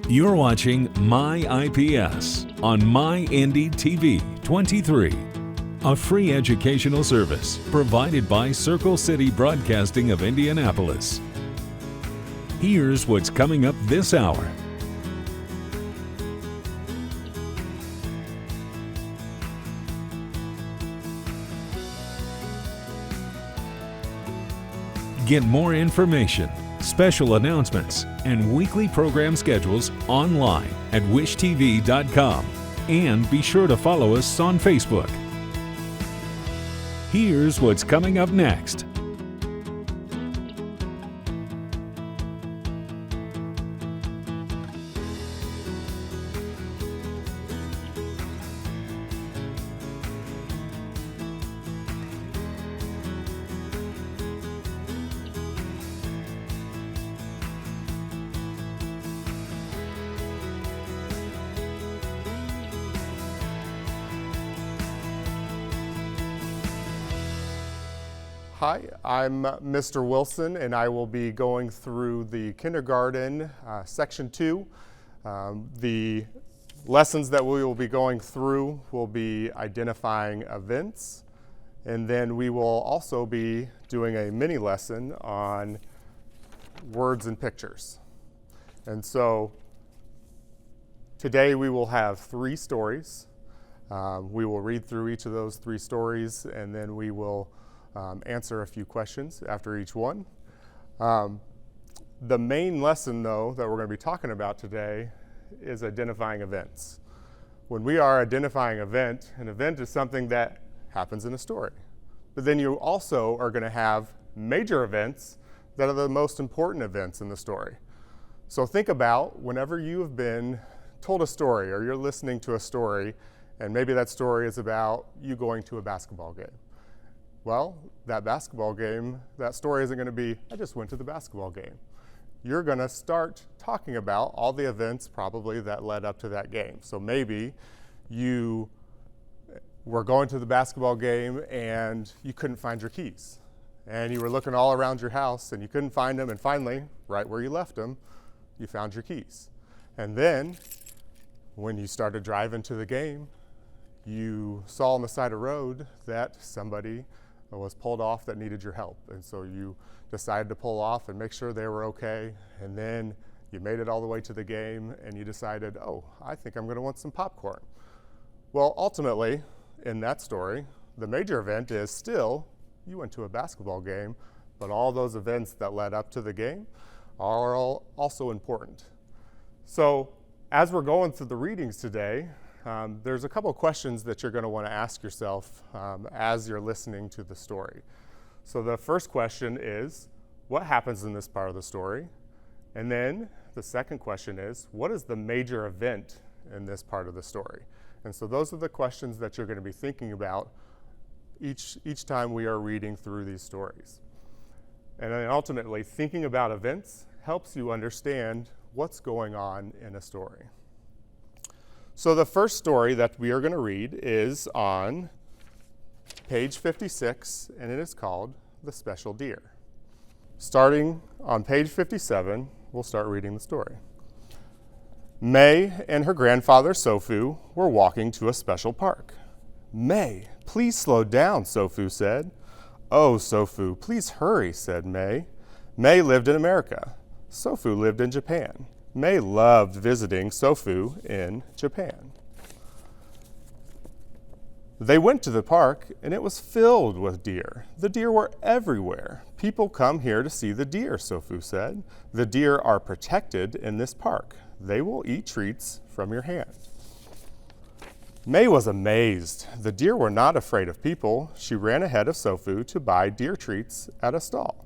You're watching MyIPS on MyINDY-TV 23, a free educational service provided by Circle City Broadcasting of Indianapolis. Here's what's coming up this hour. Get more information, special announcements, and weekly program schedules online at wishtv.com. And be sure to follow us on Facebook. Here's what's coming up next. Hi, I'm Mr. Wilson, and I will be going through the kindergarten section 2. The lessons that we will be going through will be identifying events, and then we will also be doing a mini lesson on words and pictures. And so today we will have 3 stories. We will read through each of those 3 stories, and then we will answer a few questions after each one. The main lesson, though, that we're going to be talking about today is identifying events. When we are identifying an event is something that happens in a story. But then you also are going to have major events that are the most important events in the story. So think about whenever you have been told a story or you're listening to a story, and maybe that story is about you going to a basketball game. Well, that basketball game, that story isn't going to be, I just went to the basketball game. You're going to start talking about all the events probably that led up to that game. So maybe you were going to the basketball game and you couldn't find your keys. And you were looking all around your house and you couldn't find them, and finally, right where you left them, you found your keys. And then, when you started driving to the game, you saw on the side of the road that somebody was pulled off that needed your help. And so you decided to pull off and make sure they were okay. And then you made it all the way to the game and you decided, oh, I think I'm going to want some popcorn. Well, ultimately, in that story, the major event is still you went to a basketball game, but all those events that led up to the game are all also important. So as we're going through the readings today, there's a couple of questions that you're going to want to ask yourself as you're listening to the story. So the first question is, what happens in this part of the story? And then the second question is, what is the major event in this part of the story? And so those are the questions that you're going to be thinking about each time we are reading through these stories. And then ultimately, thinking about events helps you understand what's going on in a story. So the first story that we are going to read is on page 56, and it is called The Special Deer. Starting on page 57, we'll start reading the story. May and her grandfather, Sofu, were walking to a special park. May, please slow down, Sofu said. Oh, Sofu, please hurry, said May. May lived in America. Sofu lived in Japan. May loved visiting Sofu in Japan. They went to the park, and it was filled with deer. The deer were everywhere. People come here to see the deer, Sofu said. The deer are protected in this park. They will eat treats from your hand. May was amazed. The deer were not afraid of people. She ran ahead of Sofu to buy deer treats at a stall.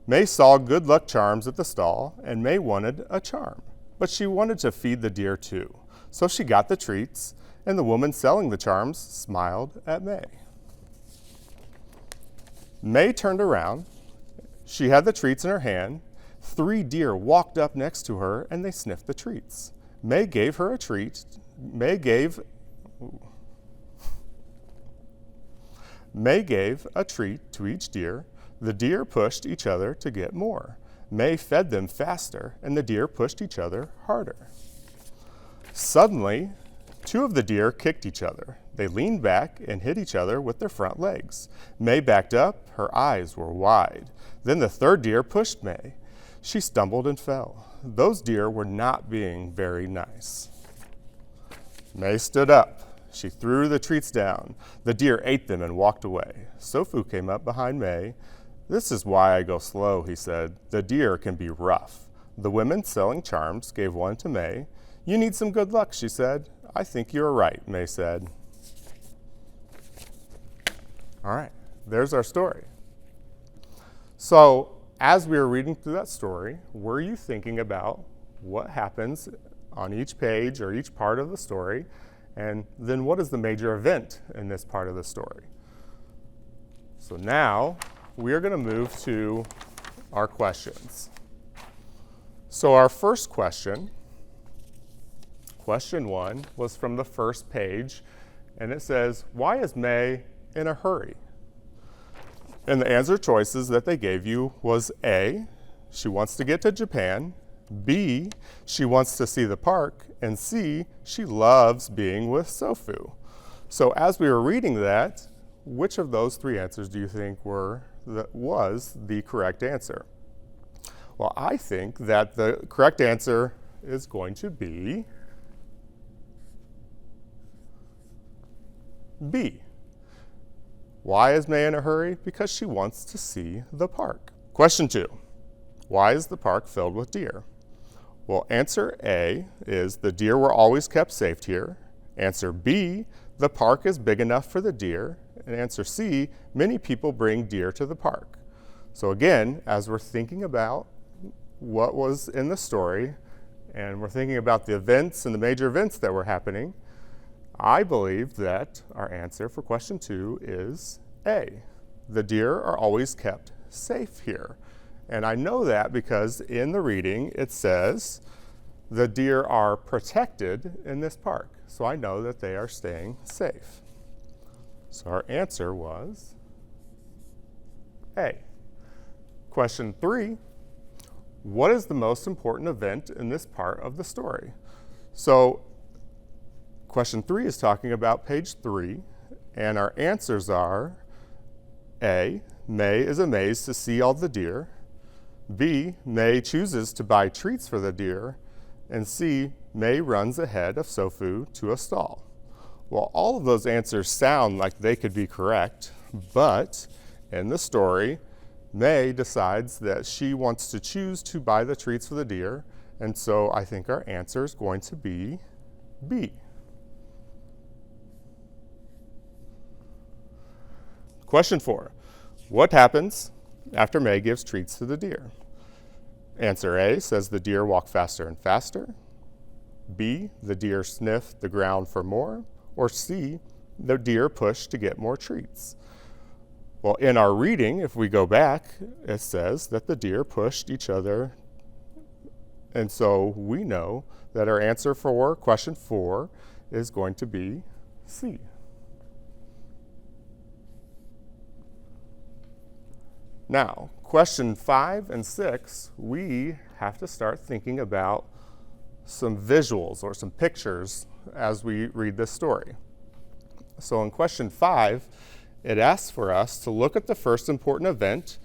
May saw good luck charms at the stall, and May wanted a charm. But she wanted to feed the deer too. So she got the treats, and the woman selling the charms smiled at May. May turned around. She had the treats in her hand. 3 deer walked up next to her, and they sniffed the treats. May gave her a treat. May gave a treat to each deer. The deer pushed each other to get more. May fed them faster, and the deer pushed each other harder. Suddenly, two of the deer kicked each other. They leaned back and hit each other with their front legs. May backed up, her eyes were wide. Then the third deer pushed May. She stumbled and fell. Those deer were not being very nice. May stood up. She threw the treats down. The deer ate them and walked away. Sofu came up behind May. "This is why I go slow," he said. "The deer can be rough." The women selling charms gave one to May. "You need some good luck," she said. "I think you're right," May said. All right, there's our story. So as we were reading through that story, were you thinking about what happens on each page or each part of the story? And then what is the major event in this part of the story? So now we are going to move to our questions. So our first question, question 1, was from the first page, and it says, "Why is May in a hurry?" And the answer choices that they gave you was A, she wants to get to Japan, B, she wants to see the park, and C, she loves being with Sofu. So as we were reading that, which of those three answers do you think was the correct answer? Well, I think that the correct answer is going to be B. Why is May in a hurry? Because she wants to see the park. Question 2, why is the park filled with deer? Well, answer A is the deer were always kept safe here. Answer B, the park is big enough for the deer. And answer C, many people bring deer to the park. So again, as we're thinking about what was in the story, and we're thinking about the events and the major events that were happening, I believe that our answer for question 2 is A. The deer are always kept safe here. And I know that because in the reading it says the deer are protected in this park. So I know that they are staying safe. So our answer was A. Question 3, what is the most important event in this part of the story? So question 3 is talking about page 3, and our answers are A, May is amazed to see all the deer, B, May chooses to buy treats for the deer, and C, May runs ahead of Sofu to a stall. Well, all of those answers sound like they could be correct, but in the story, May decides that she wants to choose to buy the treats for the deer, and so I think our answer is going to be B. Question 4, what happens after May gives treats to the deer? Answer A says the deer walk faster and faster. B, the deer sniff the ground for more. Or C, the deer push to get more treats. Well, in our reading, if we go back, it says that the deer pushed each other. And so we know that our answer for question 4 is going to be C. Now, question 5 and 6, we have to start thinking about some visuals or some pictures as we read this story. So in question 5, it asks for us to look at the first important event,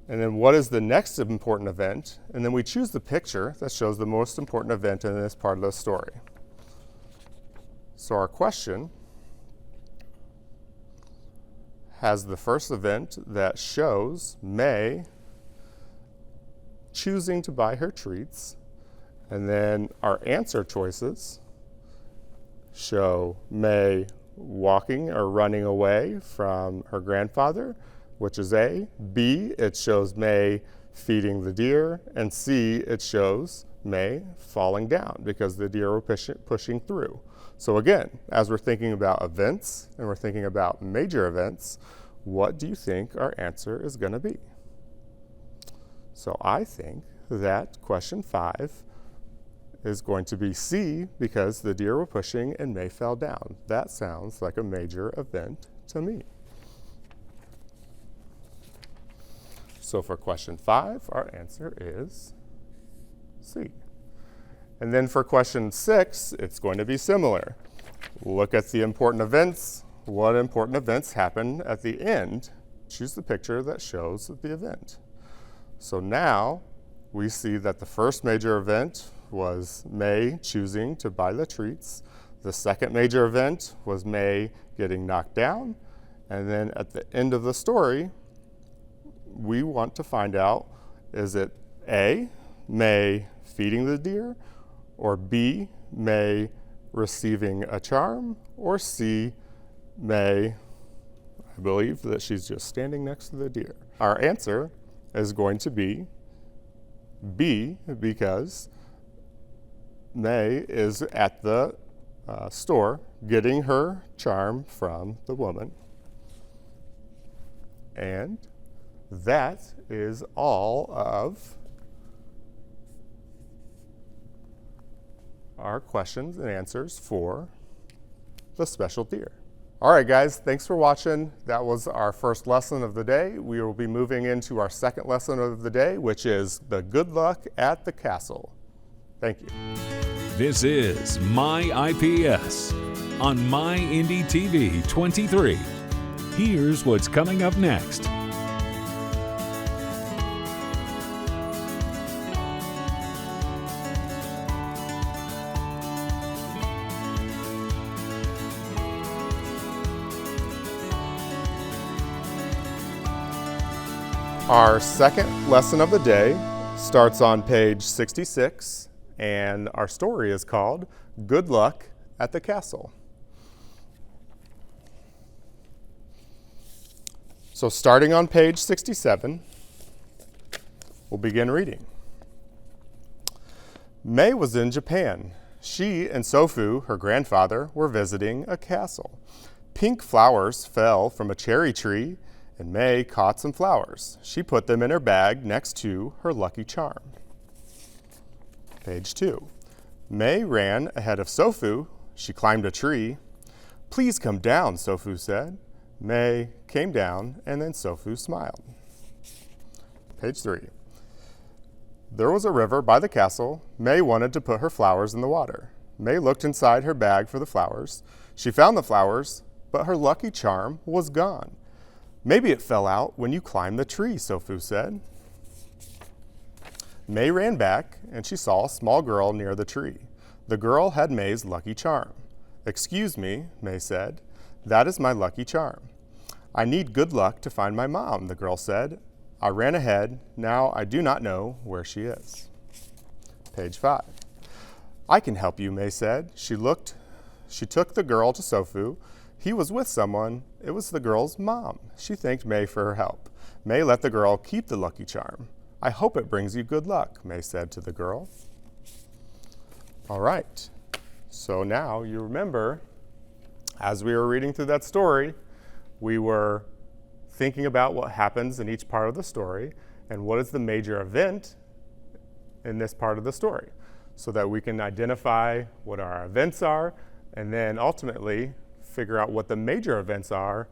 and then what is the next important event, and then we choose the picture that shows the most important event in this part of the story. So our question has the first event that shows May choosing to buy her treats, and then our answer choices show May walking or running away from her grandfather, which is A. B, it shows May feeding the deer, and C, it shows May falling down because the deer were pushing through. So again, as we're thinking about events and we're thinking about major events, what do you think our answer is going to be? So I think that question 5 is going to be C because the deer were pushing and May fell down. That sounds like a major event to me. So for question 5, our answer is C. And then for question 6, it's going to be similar. Look at the important events. What important events happen at the end? Choose the picture that shows the event. So now we see that the first major event was May choosing to buy the treats. The second major event was May getting knocked down. And then at the end of the story, we want to find out, is it A, May feeding the deer, or B, May receiving a charm, or C, May, I believe that she's just standing next to the deer. Our answer is going to be B, because May is at the store getting her charm from the woman. And that is all of our questions and answers for the special deer. All right, guys, thanks for watching. That was our first lesson of the day. We will be moving into our second lesson of the day, which is the good luck at the castle. Thank you. This is MyIPS on MyINDY-TV 23. Here's what's coming up next. Our second lesson of the day starts on page 66, and our story is called Good Luck at the Castle. So starting on page 67, we'll begin reading. May was in Japan. She and Sofu, her grandfather, were visiting a castle. Pink flowers fell from a cherry tree, and May caught some flowers. She put them in her bag next to her lucky charm. Page 2. May ran ahead of Sofu. She climbed a tree. Please come down, Sofu said. May came down, and then Sofu smiled. Page 3. There was a river by the castle. May wanted to put her flowers in the water. May looked inside her bag for the flowers. She found the flowers, but her lucky charm was gone. Maybe it fell out when you climbed the tree, Sofu said. May ran back, and she saw a small girl near the tree. The girl had May's lucky charm. Excuse me, May said. That is my lucky charm. I need good luck to find my mom, the girl said. I ran ahead. Now I do not know where she is. Page 5. I can help you, May said. She took the girl to Sofu. He was with someone. It was the girl's mom. She thanked May for her help. May let the girl keep the lucky charm. I hope it brings you good luck, May said to the girl. All right. So now you remember, as we were reading through that story, we were thinking about what happens in each part of the story and what is the major event in this part of the story, so that we can identify what our events are and then ultimately figure out what the major events are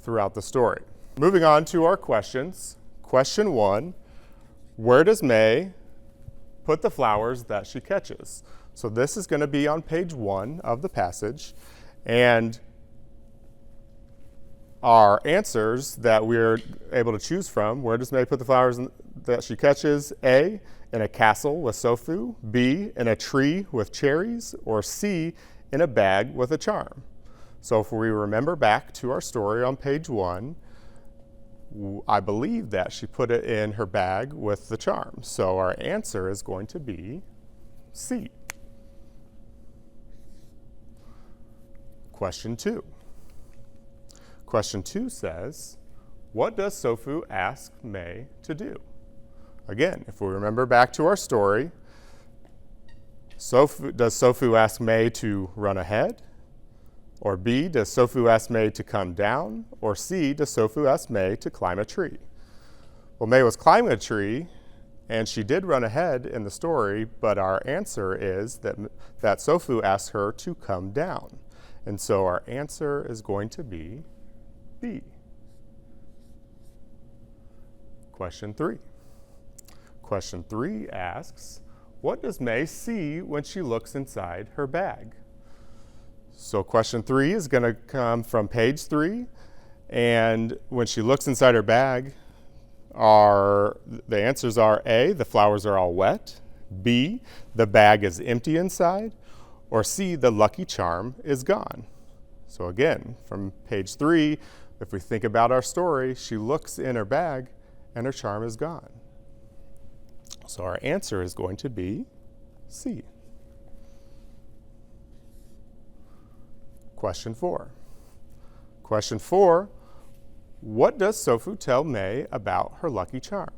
throughout the story. Moving on to our questions. Question 1, where does May put the flowers that she catches? So this is going to be on page 1 of the passage, and our answers that we're able to choose from, where does May put the flowers that she catches? A, in a castle with Sofu, B, in a tree with cherries, or C, in a bag with a charm. So if we remember back to our story on page 1, I believe that she put it in her bag with the charm. So our answer is going to be C. Question 2. Question 2 says, what does Sofu ask May to do? Again, if we remember back to our story, does Sofu ask May to run ahead? Or B, does Sofu ask May to come down? Or C, does Sofu ask May to climb a tree? Well, May was climbing a tree, and she did run ahead in the story, but our answer is that Sofu asked her to come down. And so our answer is going to be B. Question 3. Question 3 asks, what does May see when she looks inside her bag? So question 3 is going to come from page 3. And when she looks inside her bag, the answers are A, the flowers are all wet, B, the bag is empty inside, or C, the lucky charm is gone. So again, from page 3, if we think about our story, she looks in her bag and her charm is gone. So our answer is going to be C. Question 4. Question 4, what does Sofu tell May about her lucky charm?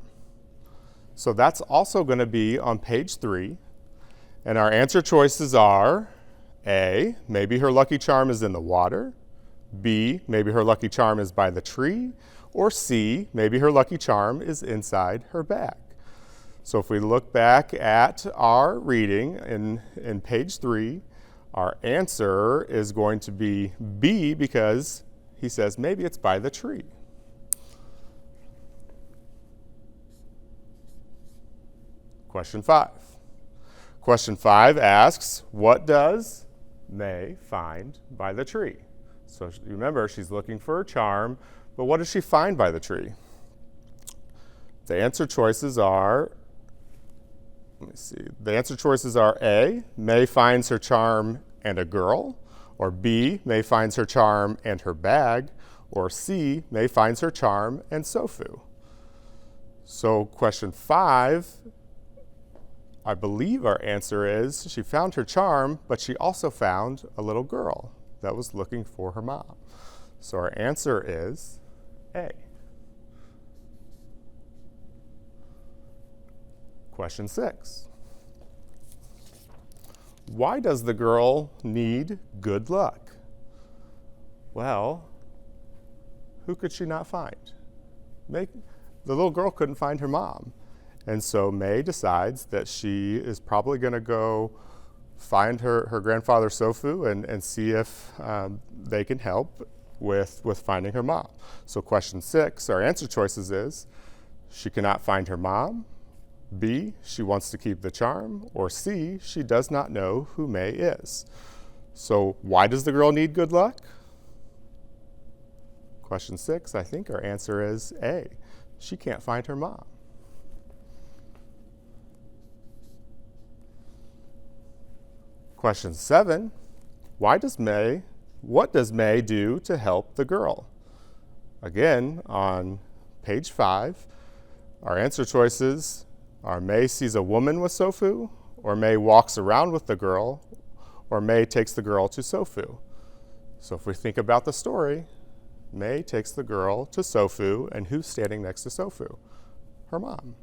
So that's also going to be on page 3. And our answer choices are A, maybe her lucky charm is in the water, B, maybe her lucky charm is by the tree, or C, maybe her lucky charm is inside her bag. So if we look back at our reading in page 3, our answer is going to be B because he says maybe it's by the tree. Question 5. Question 5 asks, what does May find by the tree? So remember, she's looking for her charm, but what does she find by the tree? The answer choices are, The answer choices are A, May finds her charm and a girl, or B, May finds her charm and her bag, or C, May finds her charm and Sofu. So question 5, I believe our answer is she found her charm, but she also found a little girl that was looking for her mom. So our answer is A. Question 6. Why does the girl need good luck? Well, who could she not find? The little girl couldn't find her mom. And so May decides that she is probably going to go find her grandfather Sofu and see if they can help with finding her mom. So question 6, our answer choices is she cannot find her mom, B, she wants to keep the charm, or C, she does not know who May is. So why does the girl need good luck? Question 6, I think our answer is A, she can't find her mom. Question 7, what does May do to help the girl? Again, on page 5, our answer choices are May sees a woman with Sofu, or May walks around with the girl, or May takes the girl to Sofu. So if we think about the story, May takes the girl to Sofu, and who's standing next to Sofu? Her mom.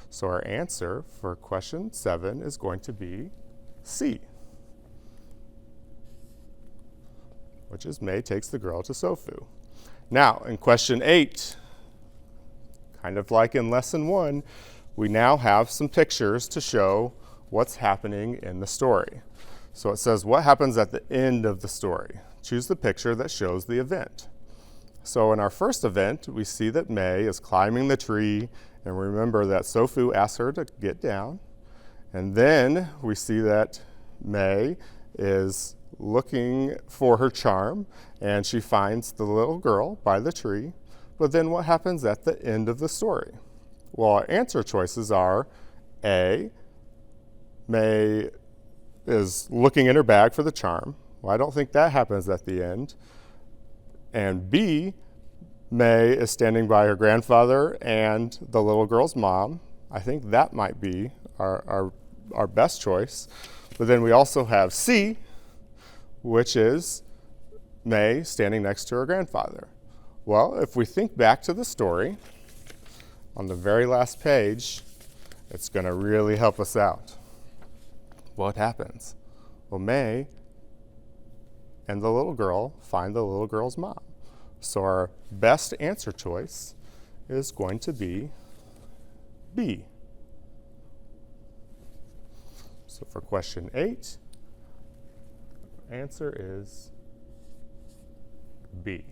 So our answer for question 7 is going to be C, which is May takes the girl to Sofu. Now, in question 8, kind of like in lesson 1, we now have some pictures to show what's happening in the story. So it says, what happens at the end of the story? Choose the picture that shows the event. So in our first event, we see that May is climbing the tree, and remember that Sofu asks her to get down. And then we see that May is looking for her charm, and she finds the little girl by the tree. But then what happens at the end of the story? Well, our answer choices are A, May is looking in her bag for the charm. Well, I don't think that happens at the end. And B, May is standing by her grandfather and the little girl's mom. I think that might be our best choice. But then we also have C, which is May standing next to her grandfather. Well, if we think back to the story, on the very last page, it's going to really help us out. What happens? Well, May and the little girl find the little girl's mom. So our best answer choice is going to be B. So for question 8, answer is B.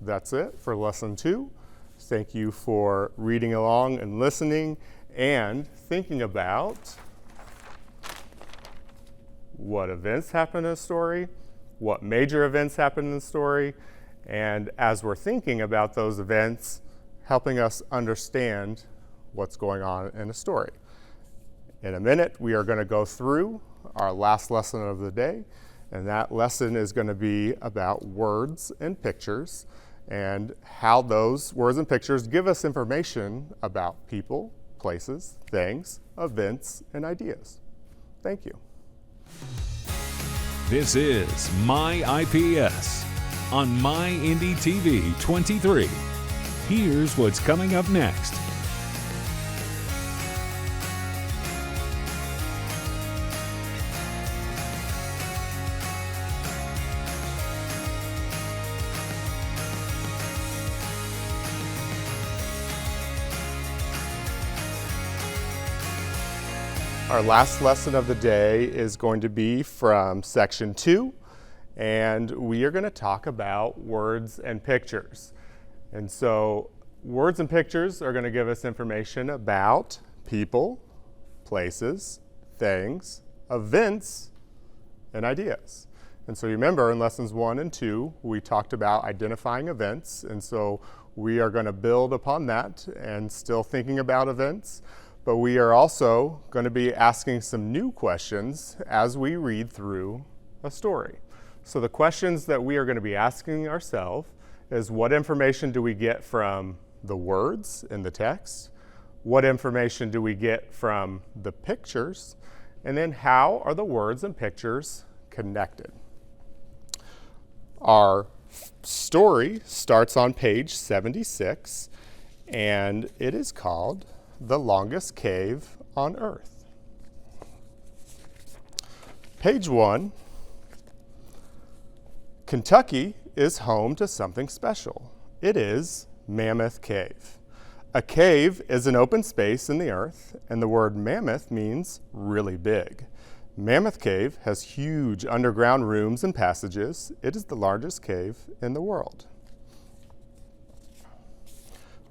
That's it for lesson 2. Thank you for reading along and listening and thinking about what events happen in a story, what major events happen in the story, and as we're thinking about those events, helping us understand what's going on in a story. In a minute, we are going to go through our last lesson of the day, and that lesson is going to be about words and pictures and how those words and pictures give us information about people, places, things, events, and ideas. Thank you. This is MyIPS on MyINDY-TV 23. Here's what's coming up next. Our last lesson of the day is going to be from section 2, and we are going to talk about words and pictures. And so words and pictures are going to give us information about people, places, things, events, and ideas. And so you remember in lessons 1 and 2, we talked about identifying events, and so we are going to build upon that and still thinking about events. But we are also going to be asking some new questions as we read through a story. So the questions that we are going to be asking ourselves is, what information do we get from the words in the text? What information do we get from the pictures? And then how are the words and pictures connected? Our story starts on page 76, and it is called The Longest Cave on Earth. Page 1, Kentucky is home to something special. It is Mammoth Cave. A cave is an open space in the earth, and the word mammoth means really big. Mammoth Cave has huge underground rooms and passages. It is the largest cave in the world.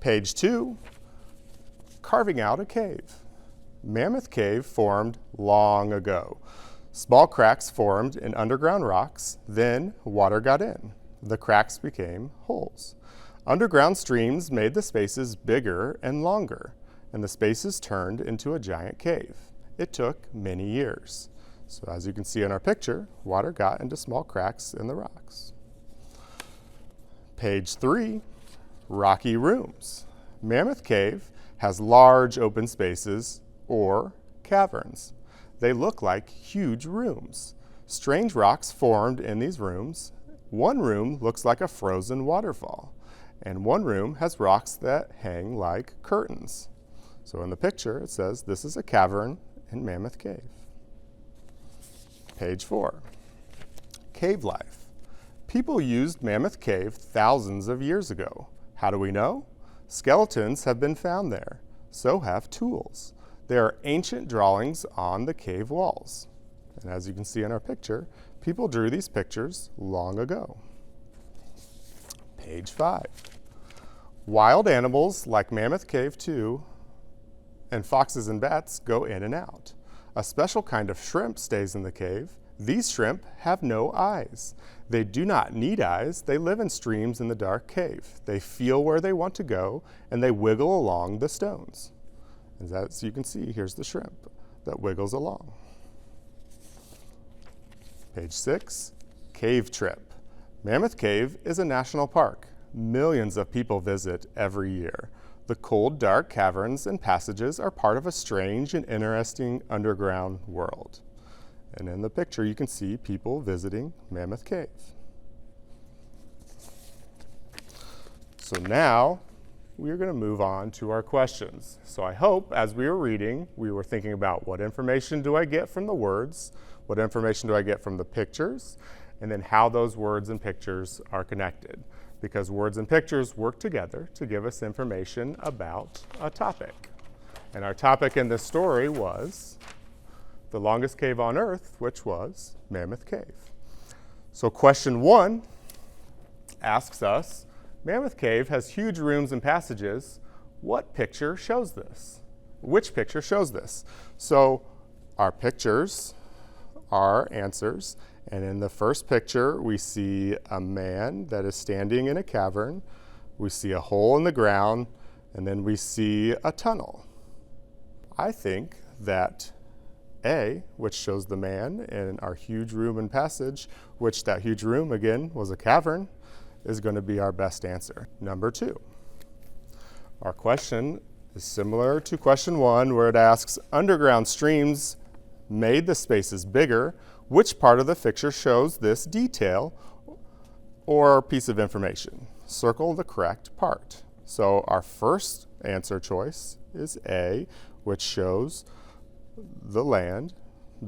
Page 2, carving out a cave. Mammoth Cave formed long ago. Small cracks formed in underground rocks, then water got in. The cracks became holes. Underground streams made the spaces bigger and longer, and the spaces turned into a giant cave. It took many years. So as you can see in our picture, water got into small cracks in the rocks. Page 3, rocky rooms. Mammoth Cave has large open spaces, or caverns. They look like huge rooms. Strange rocks formed in these rooms. One room looks like a frozen waterfall, and one room has rocks that hang like curtains. So in the picture it says this is a cavern in Mammoth Cave. Page 4, cave life. People used Mammoth Cave thousands of years ago. How do we know? Skeletons have been found there. So have tools. There are ancient drawings on the cave walls. And as you can see in our picture, people drew these pictures long ago. Page 5. Wild animals like Mammoth Cave 2 and foxes and bats go in and out. A special kind of shrimp stays in the cave. These shrimp have no eyes. They do not need eyes. They live in streams in the dark cave. They feel where they want to go, and they wiggle along the stones. And as you can see, here's the shrimp that wiggles along. Page 6, cave trip. Mammoth Cave is a national park. Millions of people visit every year. The cold, dark caverns and passages are part of a strange and interesting underground world. And in the picture, you can see people visiting Mammoth Cave. So now we are going to move on to our questions. So I hope as we were reading, we were thinking about what information do I get from the words, what information do I get from the pictures, and then how those words and pictures are connected. Because words and pictures work together to give us information about a topic. And our topic in this story was the longest cave on Earth, which was Mammoth Cave. So question 1 asks us, Mammoth Cave has huge rooms and passages. What picture shows this? Which picture shows this? So our pictures our answers. And in the first picture, we see a man that is standing in a cavern. We see a hole in the ground, and then we see a tunnel. I think that A, which shows the man in our huge room and passage, which that huge room, again, was a cavern, is going to be our best answer. Number 2. Our question is similar to question 1, where it asks, underground streams made the spaces bigger. Which part of the picture shows this detail or piece of information? Circle the correct part. So our first answer choice is A, which shows the land,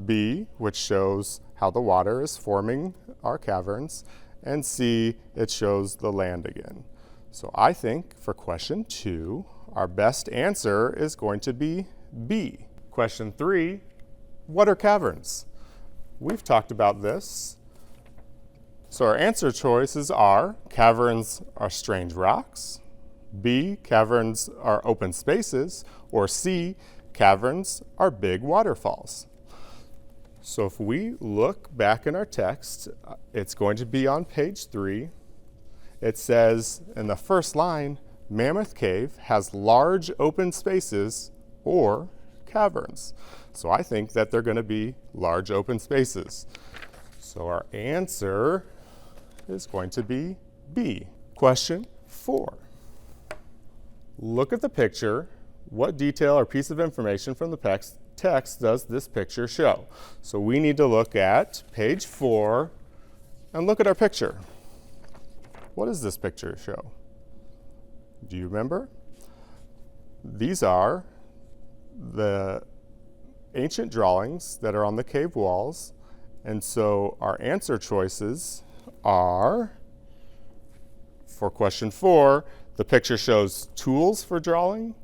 B, which shows how the water is forming our caverns, and C, it shows the land again. So I think for question 2, our best answer is going to be B. Question 3, what are caverns? We've talked about this. So our answer choices are: caverns are strange rocks, B, caverns are open spaces, or C, caverns are big waterfalls. So if we look back in our text, it's going to be on page 3. It says in the first line, Mammoth Cave has large open spaces or caverns. So I think that they're going to be large open spaces. So our answer is going to be B. Question 4. Look at the picture. What detail or piece of information from the text does this picture show? So we need to look at page 4 and look at our picture. What does this picture show? Do you remember? These are the ancient drawings that are on the cave walls. And so our answer choices are, for question 4, the picture shows tools for drawing,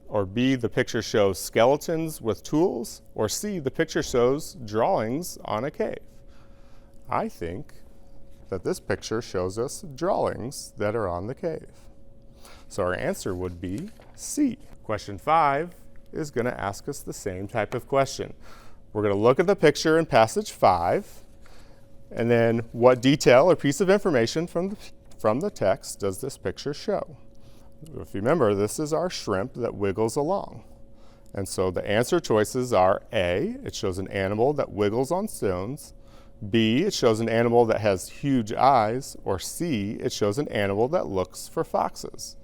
or B, the picture shows skeletons with tools, or C, the picture shows drawings on a cave. I think that this picture shows us drawings that are on the cave. So our answer would be C. Question 5 is going to ask us the same type of question. We're going to look at the picture in passage 5, and then what detail or piece of information from the text does this picture show? If you remember, this is our shrimp that wiggles along. And so the answer choices are A, it shows an animal that wiggles on stones, B, it shows an animal that has huge eyes, or C, it shows an animal that looks for foxes.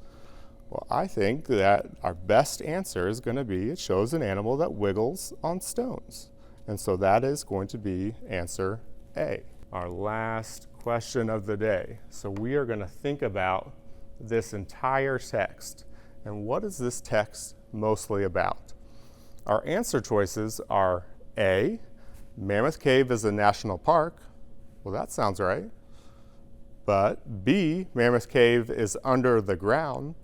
Well, I think that our best answer is going to be it shows an animal that wiggles on stones. And so that is going to be answer A. Our last question of the day. So we are going to think about this entire text. And what is this text mostly about? Our answer choices are A, Mammoth Cave is a national park. Well, that sounds right. But B, Mammoth Cave is under the ground.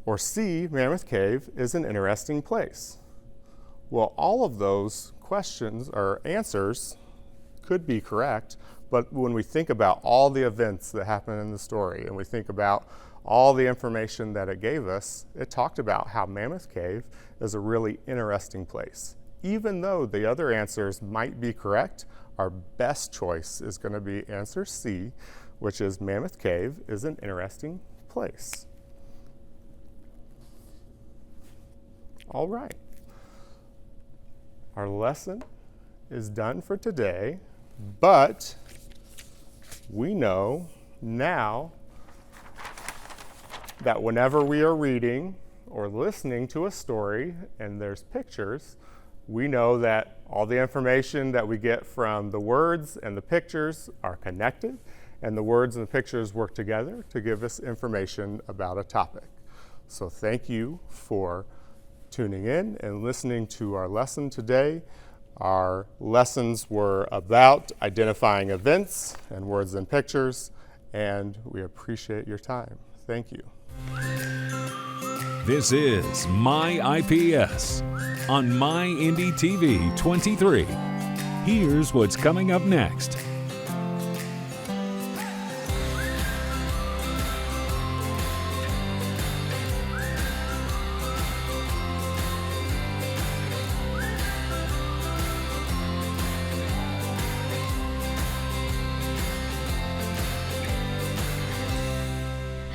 Or C, Mammoth Cave is an interesting place. Well, all of those questions or answers could be correct, but when we think about all the events that happen in the story and we think about all the information that it gave us, it talked about how Mammoth Cave is a really interesting place. Even though the other answers might be correct, our best choice is going to be answer C, which is Mammoth Cave is an interesting place. All right. Our lesson is done for today, but we know now that whenever we are reading or listening to a story and there's pictures, we know that all the information that we get from the words and the pictures are connected, and the words and the pictures work together to give us information about a topic. So thank you for tuning in and listening to our lesson today. Our lessons were about identifying events and words and pictures, and we appreciate your time. Thank you. This is MyIPS on MyINDY-TV 23. Here's what's coming up next.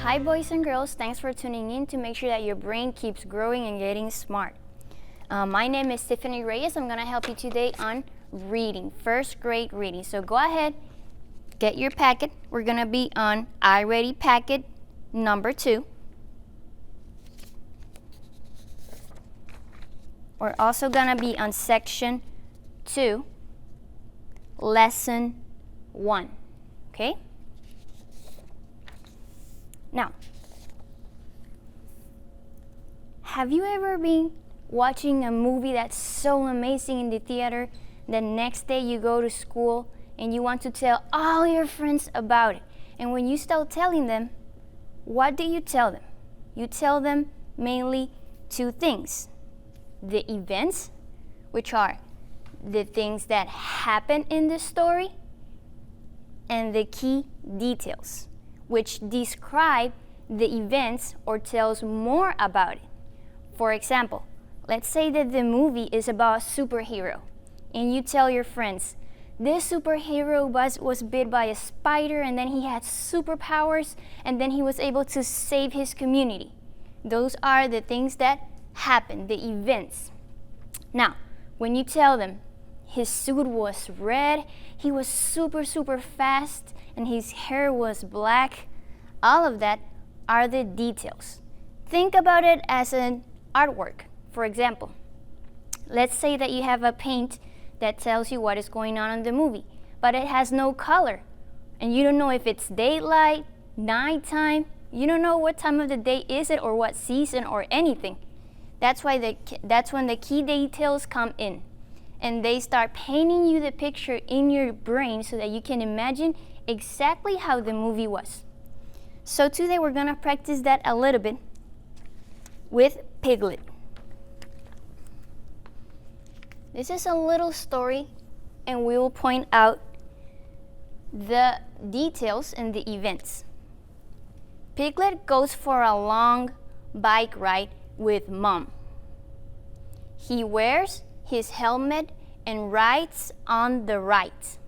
Hi boys and girls, thanks for tuning in to make sure that your brain keeps growing and getting smart. My name is Tiffany Reyes. I'm going to help you today on reading, first grade reading. So go ahead, get your packet. We're going to be on iReady packet number 2. We're also going to be on section 2, lesson 1, okay? Now, have you ever been watching a movie that's so amazing in the theater, the next day you go to school and you want to tell all your friends about it? And when you start telling them, what do you tell them? You tell them mainly 2 things. The events, which are the things that happen in the story, and the key details, which describe the events or tells more about it. For example, let's say that the movie is about a superhero, and you tell your friends, this superhero was bit by a spider, and then he had superpowers, and then he was able to save his community. Those are the things that happen, the events. Now, when you tell them his suit was red, he was super fast, and his hair was black, all of that are the details. Think about it as an artwork. For example, let's say that you have a paint that tells you what is going on in the movie, but it has no color, and you don't know if it's daylight, nighttime, you don't know what time of the day is it or what season or anything. That's when the key details come in, and they start painting you the picture in your brain so that you can imagine exactly how the movie was. So today we're gonna practice that a little bit with Piglet. This is a little story, and we will point out the details and the events. Piglet goes for a long bike ride with Mom. He wears his helmet and rides on the right.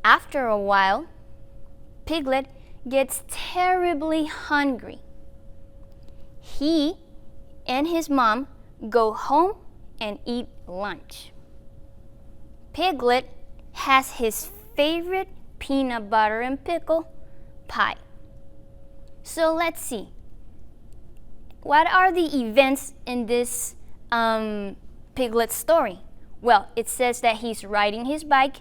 After a while, Piglet gets terribly hungry. He and his mom go home and eat lunch. Piglet has his favorite peanut butter and pickle pie. So let's see. What are the events in this Piglet story? Well, it says that he's riding his bike,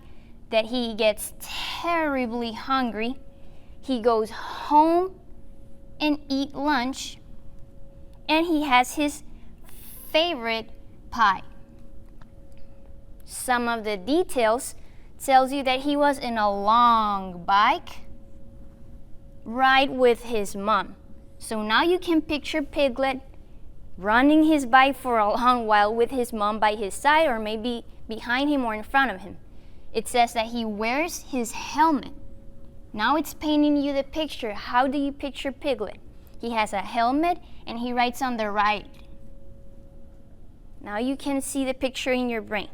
that he gets terribly hungry, he goes home and eat lunch, and he has his favorite pie. Some of the details tells you that he was in a long bike ride with his mom. So now you can picture Piglet running his bike for a long while with his mom by his side, or maybe behind him or in front of him. It says that he wears his helmet. Now it's painting you the picture. How do you picture Piglet? He has a helmet and he rides on the right. Now you can see the picture in your brain.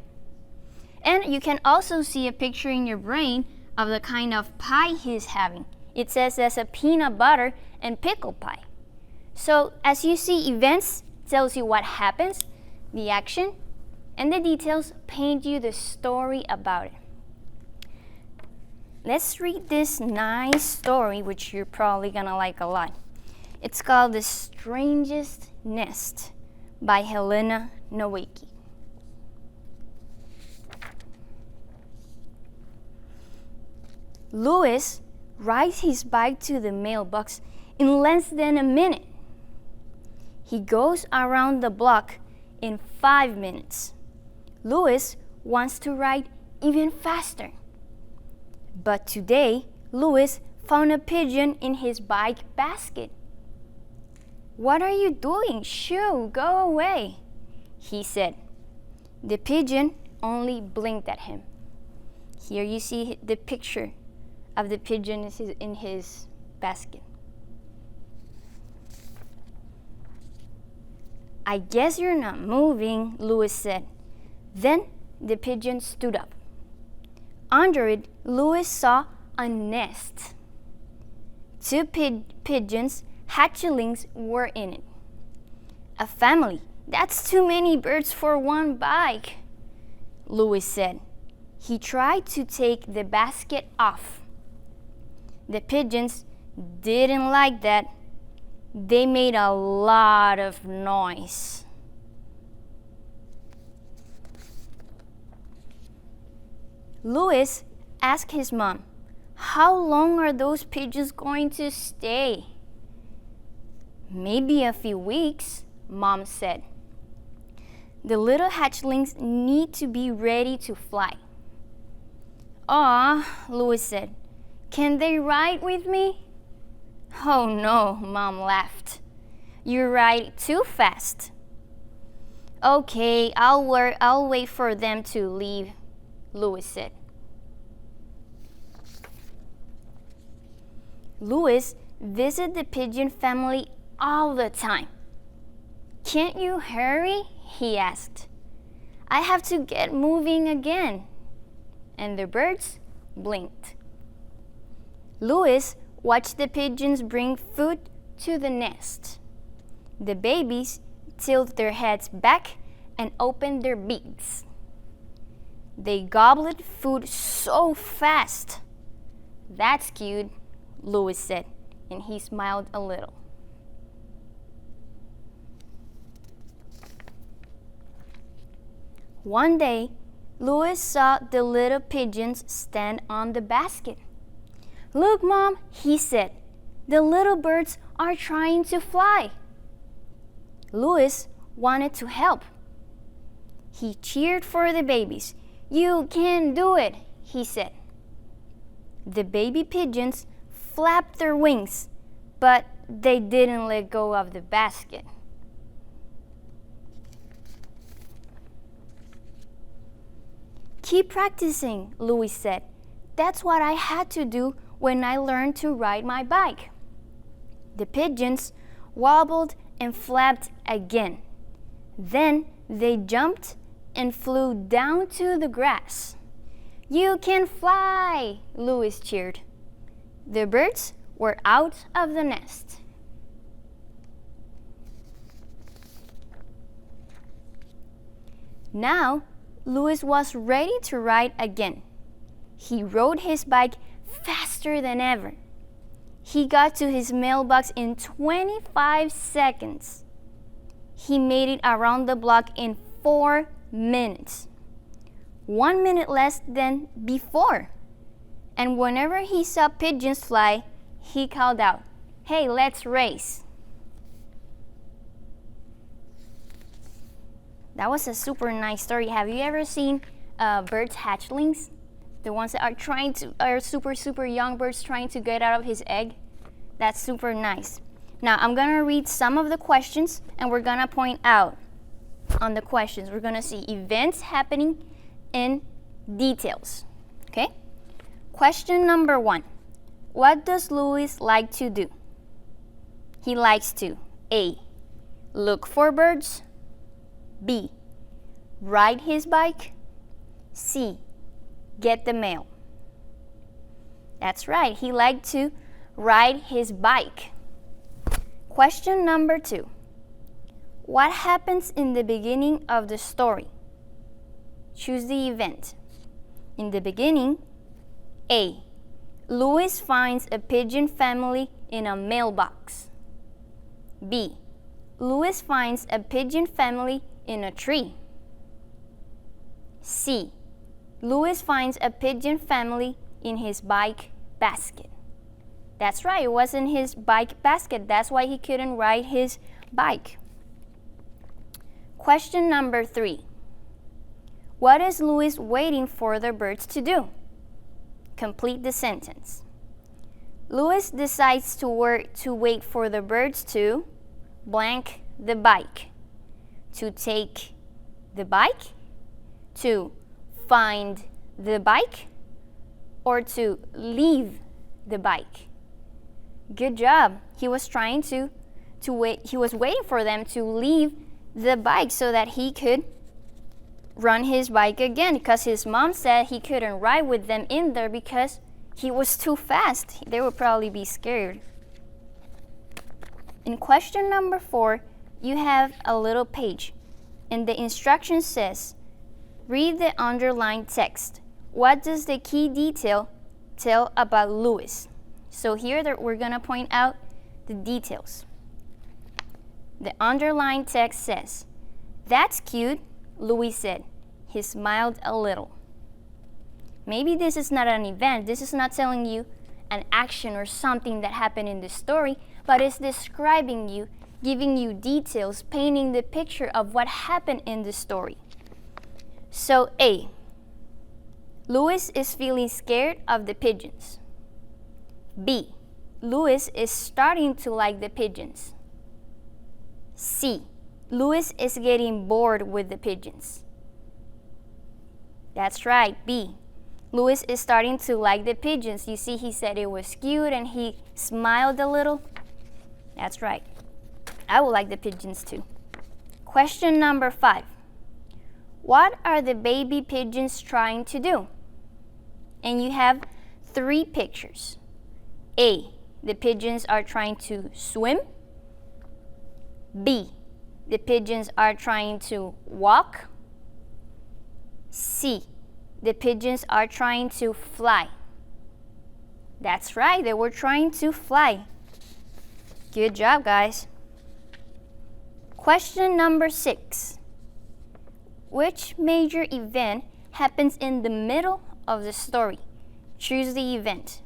And you can also see a picture in your brain of the kind of pie he's having. It says there's a peanut butter and pickle pie. So as you see, events tells you what happens, the action, and the details paint you the story about it. Let's read this nice story, which you're probably gonna like a lot. It's called The Strangest Nest by Helena Nowicki. Louis rides his bike to the mailbox in less than a minute. He goes around the block in 5 minutes. Louis wants to ride even faster. But today, Louis found a pigeon in his bike basket. "What are you doing? Shoo, go away," he said. The pigeon only blinked at him. Here you see the picture of the pigeon in his basket. "I guess you're not moving," Louis said. Then the pigeon stood up. Under it, Louis saw a nest. Two pigeons, hatchlings, were in it. A family. That's too many birds for one bike, Louis said. He tried to take the basket off. The pigeons didn't like that. They made a lot of noise. Louis asked his mom, "How long are those pigeons going to stay?" "Maybe a few weeks," Mom said. "The little hatchlings need to be ready to fly." "Aw," Louis said. "Can they ride with me?" "Oh no," Mom laughed. "You ride too fast." "Okay, I'll wait for them to leave," Louis said. Louis visited the pigeon family all the time. "Can't you hurry?" he asked. "I have to get moving again." And the birds blinked. Louis watched the pigeons bring food to the nest. The babies tilted their heads back and opened their beaks. They gobbled food so fast. "That's cute," Louis said, and he smiled a little. One day, Louis saw the little pigeons stand on the basket. "Look, Mom," he said, "the little birds are trying to fly." Louis wanted to help. He cheered for the babies. "You can do it," he said. The baby pigeons flapped their wings, but they didn't let go of the basket. "Keep practicing," Louis said. "That's what I had to do when I learned to ride my bike." The pigeons wobbled and flapped again. Then they jumped and flew down to the grass. "You can fly," Louis cheered. The birds were out of the nest. Now, Louis was ready to ride again. He rode his bike faster than ever. He got to his mailbox in 25 seconds. He made it around the block in 4 minutes. 1 minute less than before. And whenever he saw pigeons fly, he called out, "Hey, let's race." That was a super nice story. Have you ever seen birds hatchlings? The ones that are super young birds trying to get out of his egg? That's super nice. Now I'm gonna read some of the questions and we're gonna point out on the questions. We're gonna see events happening in details, okay? Question number 1. What does Louis like to do? He likes to A. Look for birds. B. Ride his bike. C. Get the mail. That's right, he liked to ride his bike. Question number 2. What happens in the beginning of the story? Choose the event. In the beginning, A. Louis finds a pigeon family in a mailbox. B. Louis finds a pigeon family in a tree. C. Louis finds a pigeon family in his bike basket. That's right, it was in his bike basket. That's why he couldn't ride his bike. Question number 3. What is Louis waiting for the birds to do? Complete the sentence. Louis decides to wait for the birds to blank the bike. To take the bike, to find the bike, or to leave the bike. Good job. He was waiting for them to leave the bike so that he could run his bike again, because his mom said he couldn't ride with them in there because He was too fast. They would probably be scared. In question number 4, you have a little page, and the instruction says, read the underlined text. What does the key detail tell about Louis? So here we're going to point out the details. The underlined text says, "That's cute," Louis said. He smiled a little. Maybe this is not an event. This is not telling you an action or something that happened in the story, but it's describing you, giving you details, painting the picture of what happened in the story. So A, Louis is feeling scared of the pigeons. B, Louis is starting to like the pigeons. C, Louis is getting bored with the pigeons. That's right, B. Louis is starting to like the pigeons. You see, he said it was cute and he smiled a little. That's right. I would like the pigeons too. Question number 5. What are the baby pigeons trying to do? And you have 3 pictures. A, the pigeons are trying to swim. B, the pigeons are trying to walk. C, the pigeons are trying to fly. That's right, they were trying to fly. Good job, guys. Question number 6. Which major event happens in the middle of the story? Choose the event.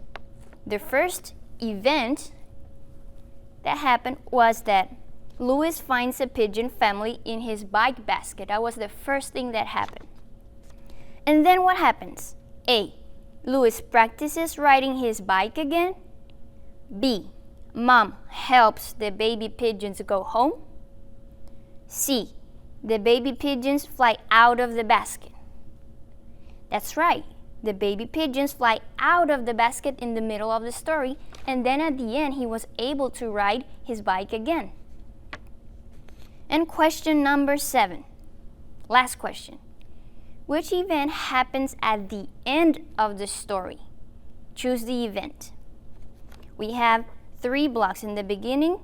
The first event that happened was that Louis finds a pigeon family in his bike basket. That was the first thing that happened. And then what happens? A, Louis practices riding his bike again. B, Mom helps the baby pigeons go home. C, the baby pigeons fly out of the basket. That's right. The baby pigeons fly out of the basket in the middle of the story, and then at the end he was able to ride his bike again. And question number 7. Last question. Which event happens at the end of the story? Choose the event. We have 3 blocks in the beginning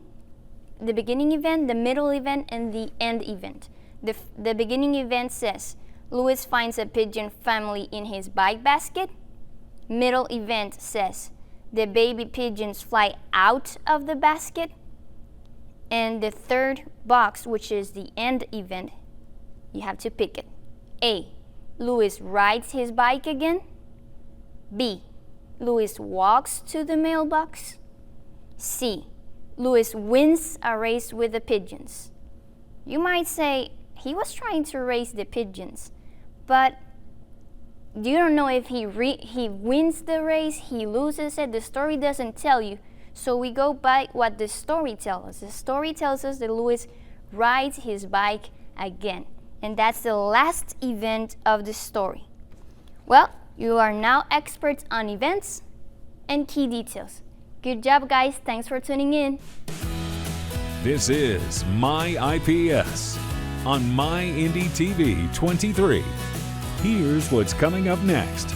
event, the middle event, and the end event. The beginning event says, Louis finds a pigeon family in his bike basket. Middle event says, the baby pigeons fly out of the basket. And the third box, which is the end event, you have to pick it. A, Louis rides his bike again. B, Louis walks to the mailbox. C, Louis wins a race with the pigeons. You might say, he was trying to race the pigeons, but you don't know if he wins the race, he loses it. The story doesn't tell you. So we go by what the story tells us. The story tells us that Louis rides his bike again. And that's the last event of the story. Well, you are now experts on events and key details. Good job, guys. Thanks for tuning in. This is MyIPS on MyINDY-TV 23. Here's what's coming up next.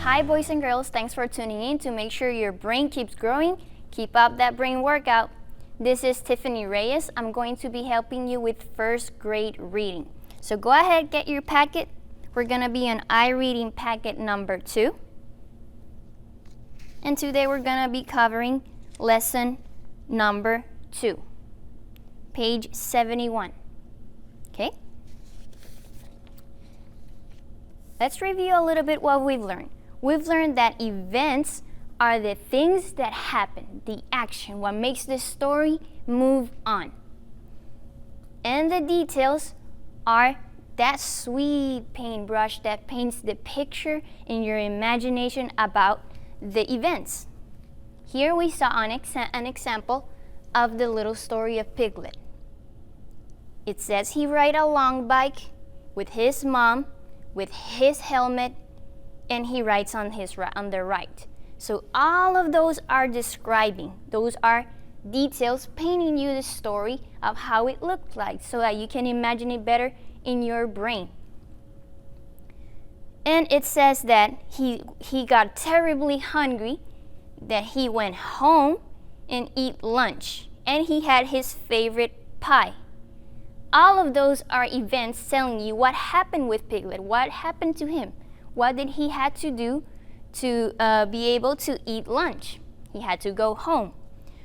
Hi, boys and girls. Thanks for tuning in. To make sure your brain keeps growing, keep up that brain workout. This is Tiffany Reyes. I'm going to be helping you with first grade reading. So go ahead, get your packet. We're going to be on iReading packet number 2. And today we're going to be covering lesson number 2, page 71. Okay? Let's review a little bit what we've learned. We've learned that events are the things that happen, the action, what makes the story move on. And the details are that sweet paintbrush that paints the picture in your imagination about the events. Here we saw an example of the little story of Piglet. It says he ride a long bike with his mom with his helmet, and he rides on the right. So all of those are describing, those are details painting you the story of how it looked like so that you can imagine it better in your brain. And it says that he got terribly hungry, that he went home and eat lunch, and he had his favorite pie. All of those are events telling you what happened with Piglet, what happened to him, what did he had to do to be able to eat lunch. He had to go home.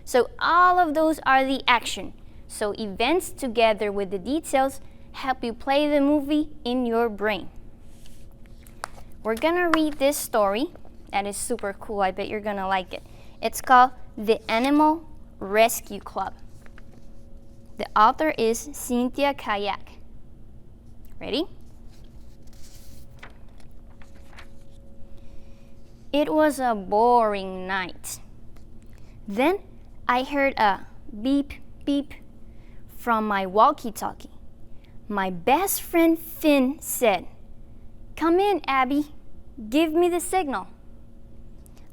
So all of those are the action. So events together with the details help you play the movie in your brain. We're gonna read this story that is super cool. I bet you're gonna like it. It's called The Animal Rescue Club. The author is Cynthia Kayak. Ready? It was a boring night. Then I heard a beep, beep from my walkie-talkie. My best friend Finn said, "Come in, Abby. Give me the signal."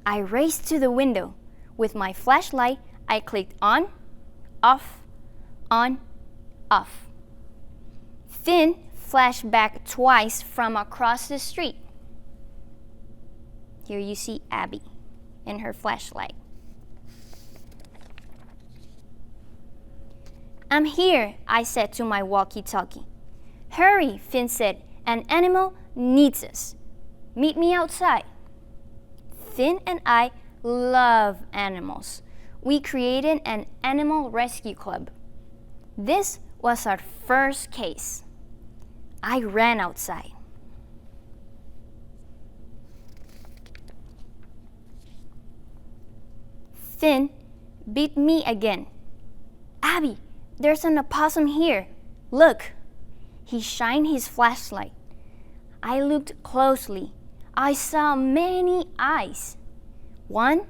I raced to the window. With my flashlight, I clicked on, off, on, off. Finn flashed back twice from across the street. Here you see Abby and her flashlight. "I'm here," I said to my walkie-talkie. "Hurry," Finn said. "An animal needs us. Meet me outside." Finn and I love animals. We created an animal rescue club. This was our first case. I ran outside. Finn beat me again. "Abby, there's an opossum here. Look." He shined his flashlight. I looked closely. I saw many eyes. 1,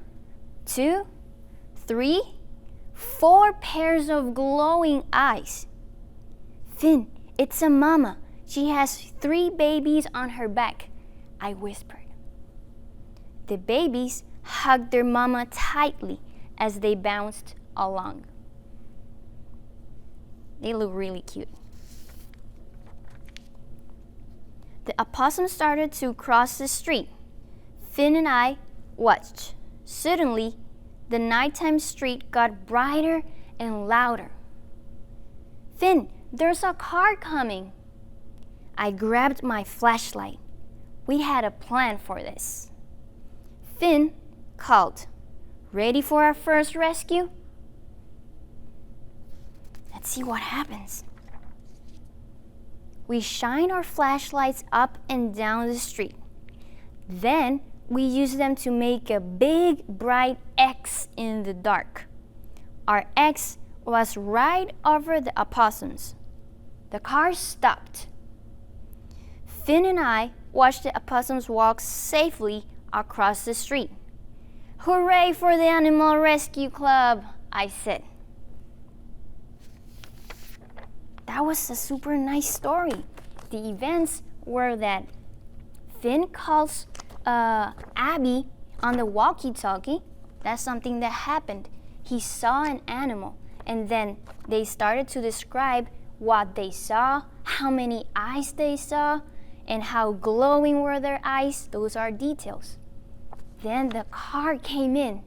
2, 3, 4 pairs of glowing eyes. "Finn, it's a mama. She has 3 babies on her back," I whispered. The babies hugged their mama tightly as they bounced along. They look really cute. The opossum started to cross the street. Finn and I watched. Suddenly, the nighttime street got brighter and louder. "Finn, there's a car coming." I grabbed my flashlight. We had a plan for this. Finn called, "Ready for our first rescue?" Let's see what happens. We shine our flashlights up and down the street. Then we use them to make a big bright X in the dark. Our X was right over the opossums. The car stopped. Finn and I watched the opossums walk safely across the street. "Hooray for the Animal Rescue Club," I said. That was a super nice story. The events were that Finn calls Abby on the walkie-talkie. That's something that happened. He saw an animal, and then they started to describe what they saw, how many eyes they saw, and how glowing were their eyes. Those are details. Then the car came in.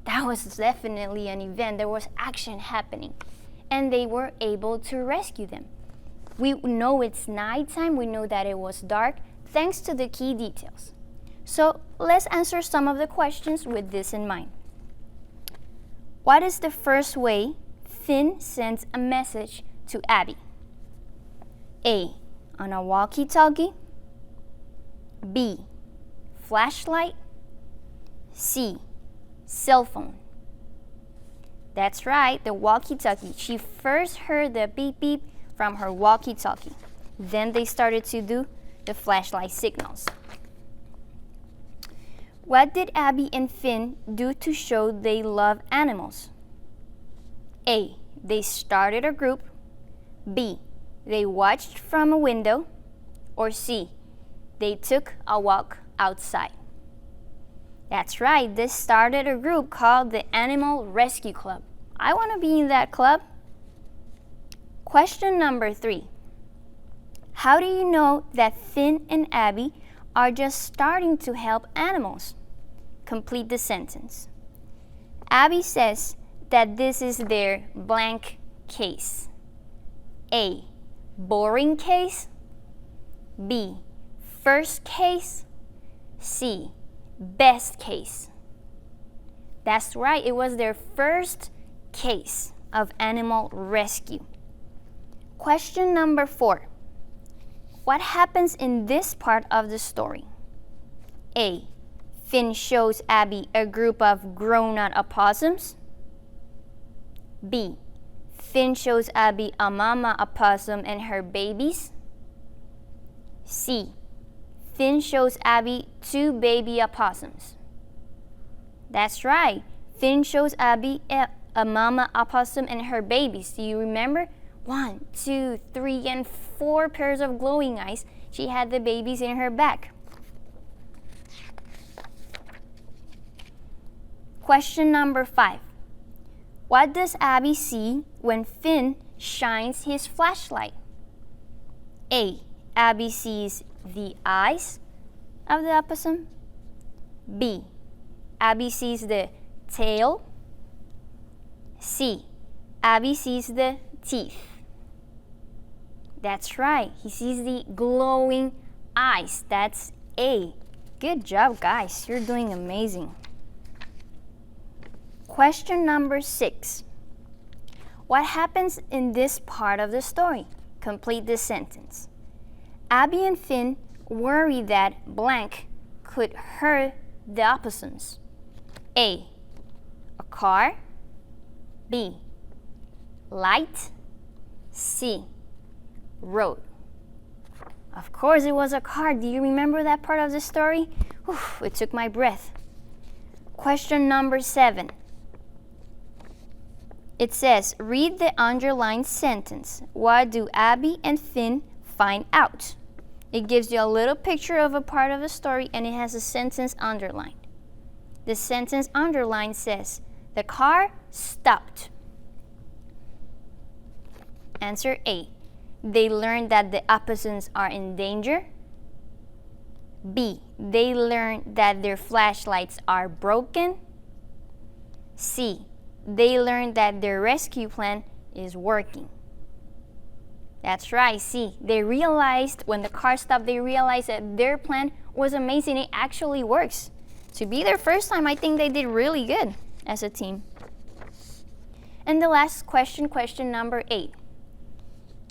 That was definitely an event. There was action happening, and they were able to rescue them. We know it's nighttime. We know that it was dark, thanks to the key details. So let's answer some of the questions with this in mind. What is the first way Finn sends a message to Abby? A, on a walkie-talkie. B, flashlight. C, cell phone. That's right, the walkie-talkie. She first heard the beep beep from her walkie-talkie. Then they started to do the flashlight signals. What did Abby and Finn do to show they love animals? A, they started a group. B, they watched from a window. Or C, they took a walk outside. That's right, this started a group called the Animal Rescue Club. I want to be in that club. Question number 3. How do you know that Finn and Abby are just starting to help animals? Complete the sentence. Abby says that this is their blank case. A, boring case. B, first case. C, best case. That's right, it was their first case of animal rescue. Question number 4. What happens in this part of the story? A, Finn shows Abby a group of grown-up opossums. B, Finn shows Abby a mama opossum and her babies. C, Finn shows Abby 2 baby opossums. That's right, Finn shows Abby a mama opossum and her babies. Do you remember? 1, 2, 3, and 4 pairs of glowing eyes. She had the babies in her back. Question number 5. What does Abby see when Finn shines his flashlight? A, Abby sees the eyes of the opossum. B, Abby sees the tail. C, Abby sees the teeth. That's right, he sees the glowing eyes. That's A. Good job, guys. You're doing amazing. Question number 6. What happens in this part of the story? Complete this sentence. Abby and Finn worry that blank could hurt the opossums. A, a car. B, light. C, road. Of course it was a car. Do you remember that part of the story? Whew, it took my breath. Question number 7. It says, read the underlined sentence. What do Abby and Finn find out? It gives you a little picture of a part of the story and it has a sentence underlined. The sentence underlined says, the car stopped. Answer A. They learned that the opossums are in danger. B, they learned that their flashlights are broken. C, they learned that their rescue plan is working. That's right, C. They realized when the car stopped, they realized that their plan was amazing. It actually works. To be their first time, I think they did really good as a team. And the last question, question number 8.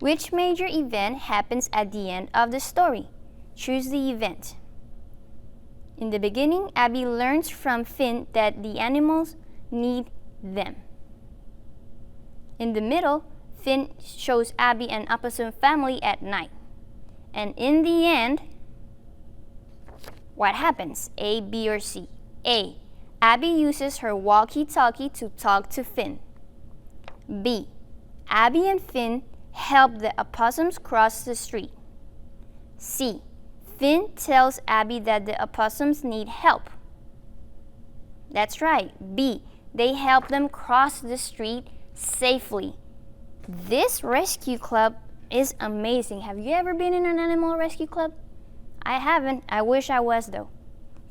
Which major event happens at the end of the story? Choose the event. In the beginning, Abby learns from Finn that the animals need them. In the middle, Finn shows Abby an opossum family at night. And in the end, what happens? A, B, or C? A, Abby uses her walkie-talkie to talk to Finn. B, Abby and Finn help the opossums cross the street. C, Finn tells Abby that the opossums need help. That's right, B, they help them cross the street safely. This rescue club is amazing. Have you ever been in an animal rescue club? I haven't. I wish I was though.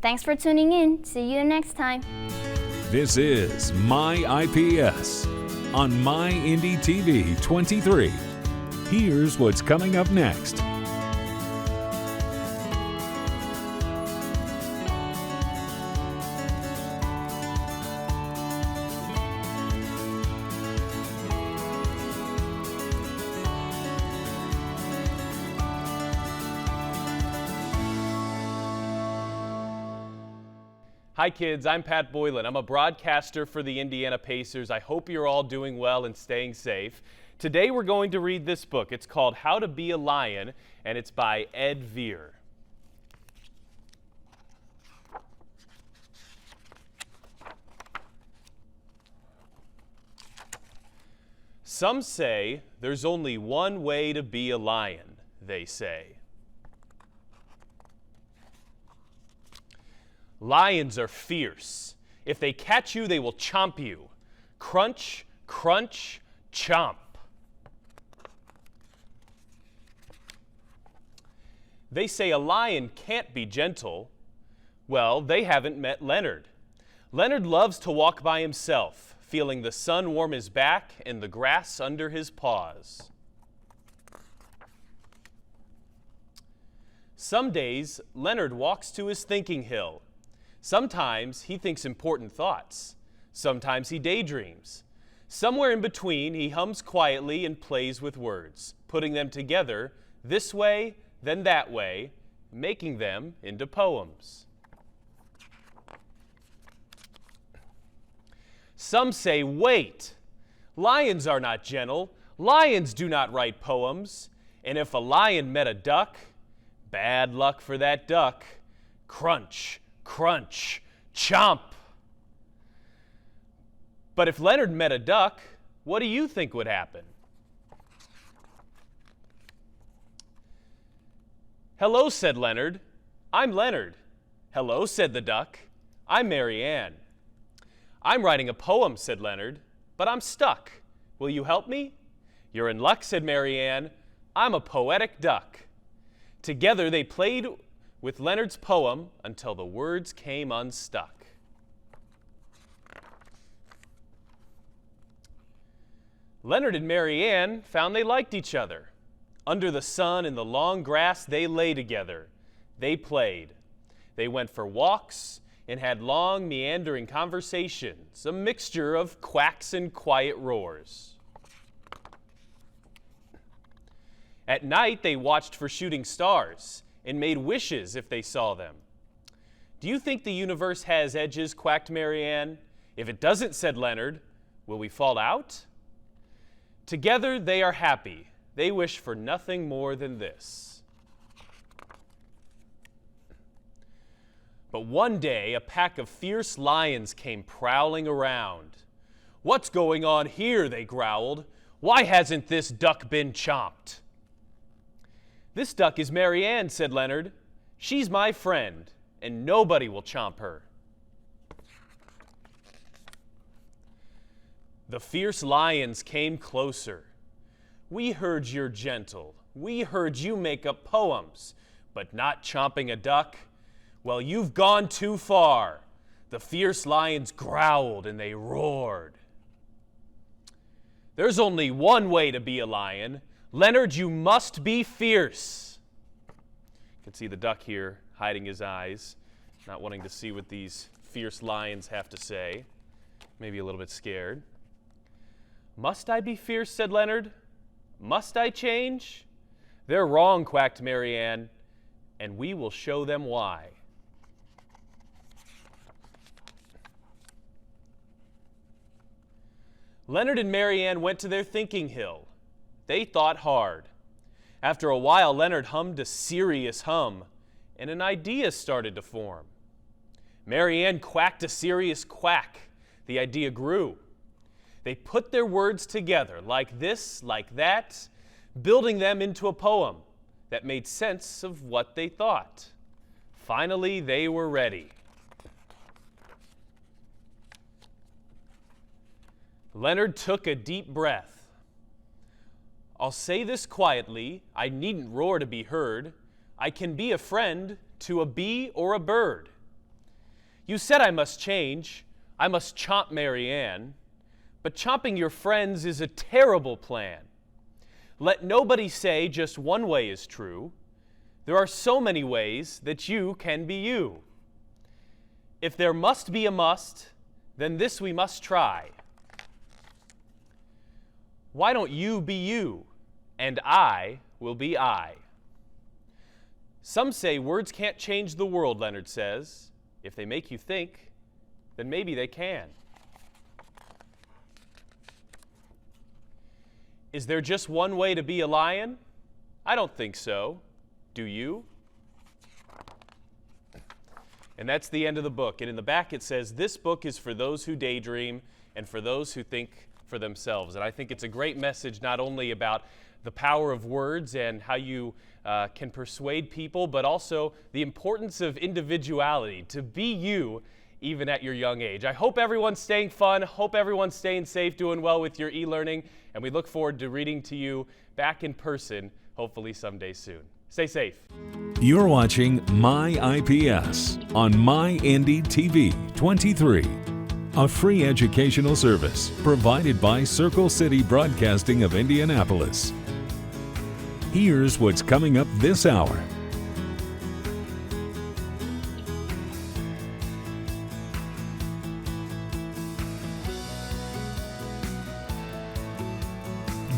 Thanks for tuning in. See you next time. This is MyIPS on MyINDY-TV 23. Here's what's coming up next. Hi kids, I'm Pat Boylan. I'm a broadcaster for the Indiana Pacers. I hope you're all doing well and staying safe. Today we're going to read this book. It's called How to Be a Lion, and it's by Ed Veer. Some say there's only one way to be a lion, they say. Lions are fierce. If they catch you, they will chomp you. Crunch, crunch, chomp. They say a lion can't be gentle. Well, they haven't met Leonard. Leonard loves to walk by himself, feeling the sun warm his back and the grass under his paws. Some days, Leonard walks to his thinking hill. Sometimes he thinks important thoughts. Sometimes he daydreams. Somewhere in between, he hums quietly and plays with words, putting them together this way, then that way, making them into poems. Some say, wait, lions are not gentle. Lions do not write poems. And if a lion met a duck, bad luck for that duck. Crunch, crunch, chomp. But if Leonard met a duck, what do you think would happen? Hello, said Leonard. I'm Leonard. Hello, said the duck. I'm Mary Ann. I'm writing a poem, said Leonard, but I'm stuck. Will you help me? You're in luck, said Mary Ann. I'm a poetic duck. Together they played with Leonard's poem until the words came unstuck. Leonard and Mary Ann found they liked each other. Under the sun in the long grass they lay together. They played. They went for walks and had long, meandering conversations, a mixture of quacks and quiet roars. At night, they watched for shooting stars and made wishes if they saw them. Do you think the universe has edges, quacked Mary Ann. If it doesn't, said Leonard, will we fall out? Together they are happy. They wish for nothing more than this. But one day, a pack of fierce lions came prowling around. What's going on here, they growled. Why hasn't this duck been chomped? This duck is Mary Ann, said Leonard. She's my friend, and nobody will chomp her. The fierce lions came closer. We heard you're gentle. We heard you make up poems, but not chomping a duck. Well, you've gone too far. The fierce lions growled and they roared. There's only one way to be a lion. Leonard, you must be fierce. You can see the duck here hiding his eyes, not wanting to see what these fierce lions have to say. Maybe a little bit scared. Must I be fierce, said Leonard. Must I change? They're wrong, quacked Mary Ann, and we will show them why. Leonard and Mary Ann went to their thinking hill. They thought hard. After a while, Leonard hummed a serious hum, and an idea started to form. Mary Ann quacked a serious quack. The idea grew. They put their words together, like this, like that, building them into a poem that made sense of what they thought. Finally, they were ready. Leonard took a deep breath. I'll say this quietly, I needn't roar to be heard. I can be a friend to a bee or a bird. You said I must change, I must chomp Mary Ann, but chomping your friends is a terrible plan. Let nobody say just one way is true. There are so many ways that you can be you. If there must be a must, then this we must try. Why don't you be you, and I will be I? Some say words can't change the world, Leonard says. If they make you think, then maybe they can. Is there just one way to be a lion? I don't think so. Do you? And that's the end of the book. And in the back it says, this book is for those who daydream and for those who think for themselves. And I think it's a great message not only about the power of words and how you can persuade people, but also the importance of individuality, to be you even at your young age. I hope everyone's staying fun, hope everyone's staying safe, doing well with your e-learning, and we look forward to reading to you back in person, hopefully someday soon. Stay safe. You're watching MyIPS on MyINDY-TV 23, a free educational service provided by Circle City Broadcasting of Indianapolis. Here's what's coming up this hour.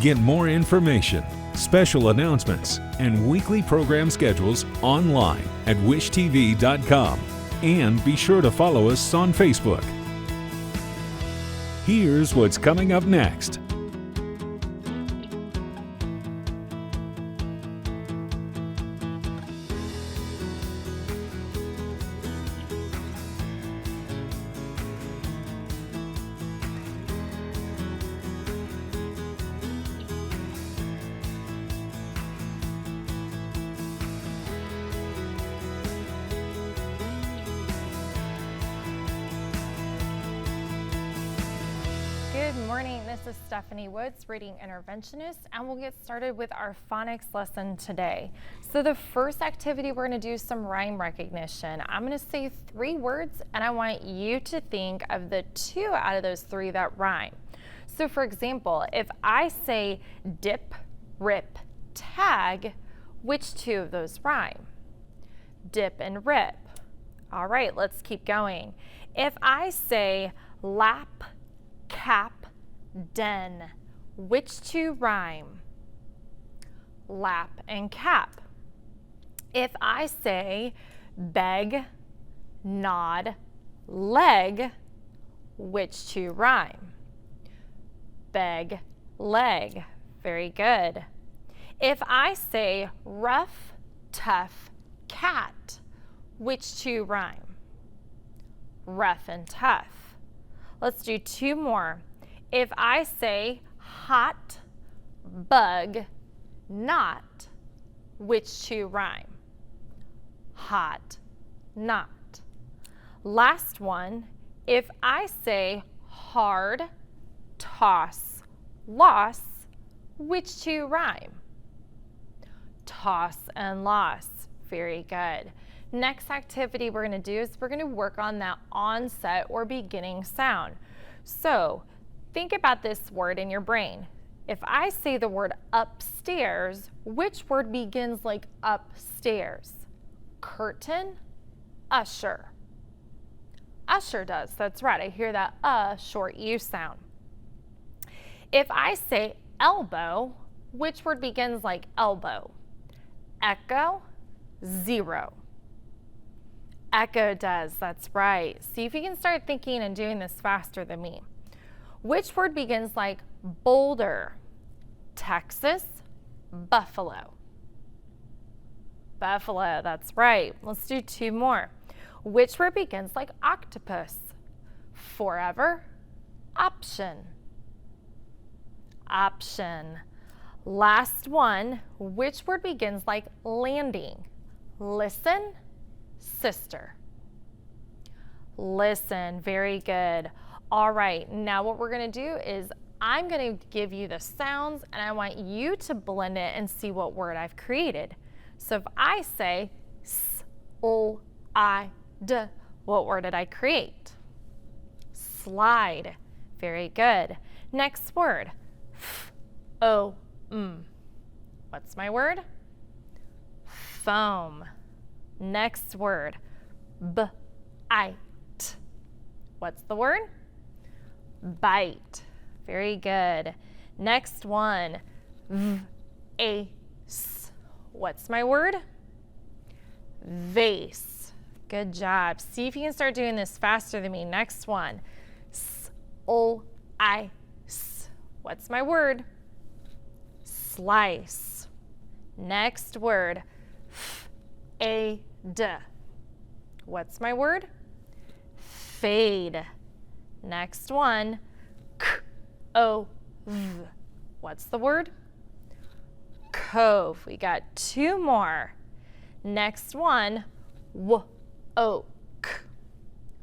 Get more information, special announcements, and weekly program schedules online at wishtv.com. And be sure to follow us on Facebook. Here's what's coming up next. Good morning, this is Stephanie Woods, reading interventionist, and we'll get started with our phonics lesson today. So the first activity, we're going to do some rhyme recognition. I'm going to say 3 words, and I want you to think of the 2 out of those 3 that rhyme. So for example, if I say dip, rip, tag, which 2 of those rhyme? Dip and rip. All right, let's keep going. If I say lap, cap, den, which 2 rhyme? Lap and cap. If I say beg, nod, leg, which 2 rhyme? Beg, leg. Very good. If I say rough, tough, cat, which 2 rhyme? Rough and tough. Let's do 2 more. If I say hot, bug, not, which 2 rhyme? Hot, not. Last one, if I say hard, toss, loss, which 2 rhyme? Toss and loss. Very good. Next activity we're going to do is we're going to work on that onset or beginning sound. So think about this word in your brain. If I say the word upstairs, which word begins like upstairs? Curtain, usher. Usher does, that's right. I hear that short U sound. If I say elbow, which word begins like elbow? Echo, zero. Echo does, that's right. See if you can start thinking and doing this faster than me. Which word begins like boulder? Texas, buffalo. Buffalo, that's right. Let's do 2 more. Which word begins like octopus? Forever, option. Option. Last one, which word begins like landing? Listen, sister. Listen, very good. All right, now what we're going to do is I'm going to give you the sounds and I want you to blend it and see what word I've created. So if I say s, l, I, d, what word did I create? Slide. Very good. Next word, f, o, m. What's my word? Foam. Next word, b, I, t. What's the word? Bite. Very good. Next one, v, a, s. What's my word? Vase. Good job. See if you can start doing this faster than me. Next one, s, l, I, s. What's my word? Slice. Next word, f, a, d. What's my word? Fade. Next one, k, o, v. What's the word? cove. We got 2 more. Next one, woke.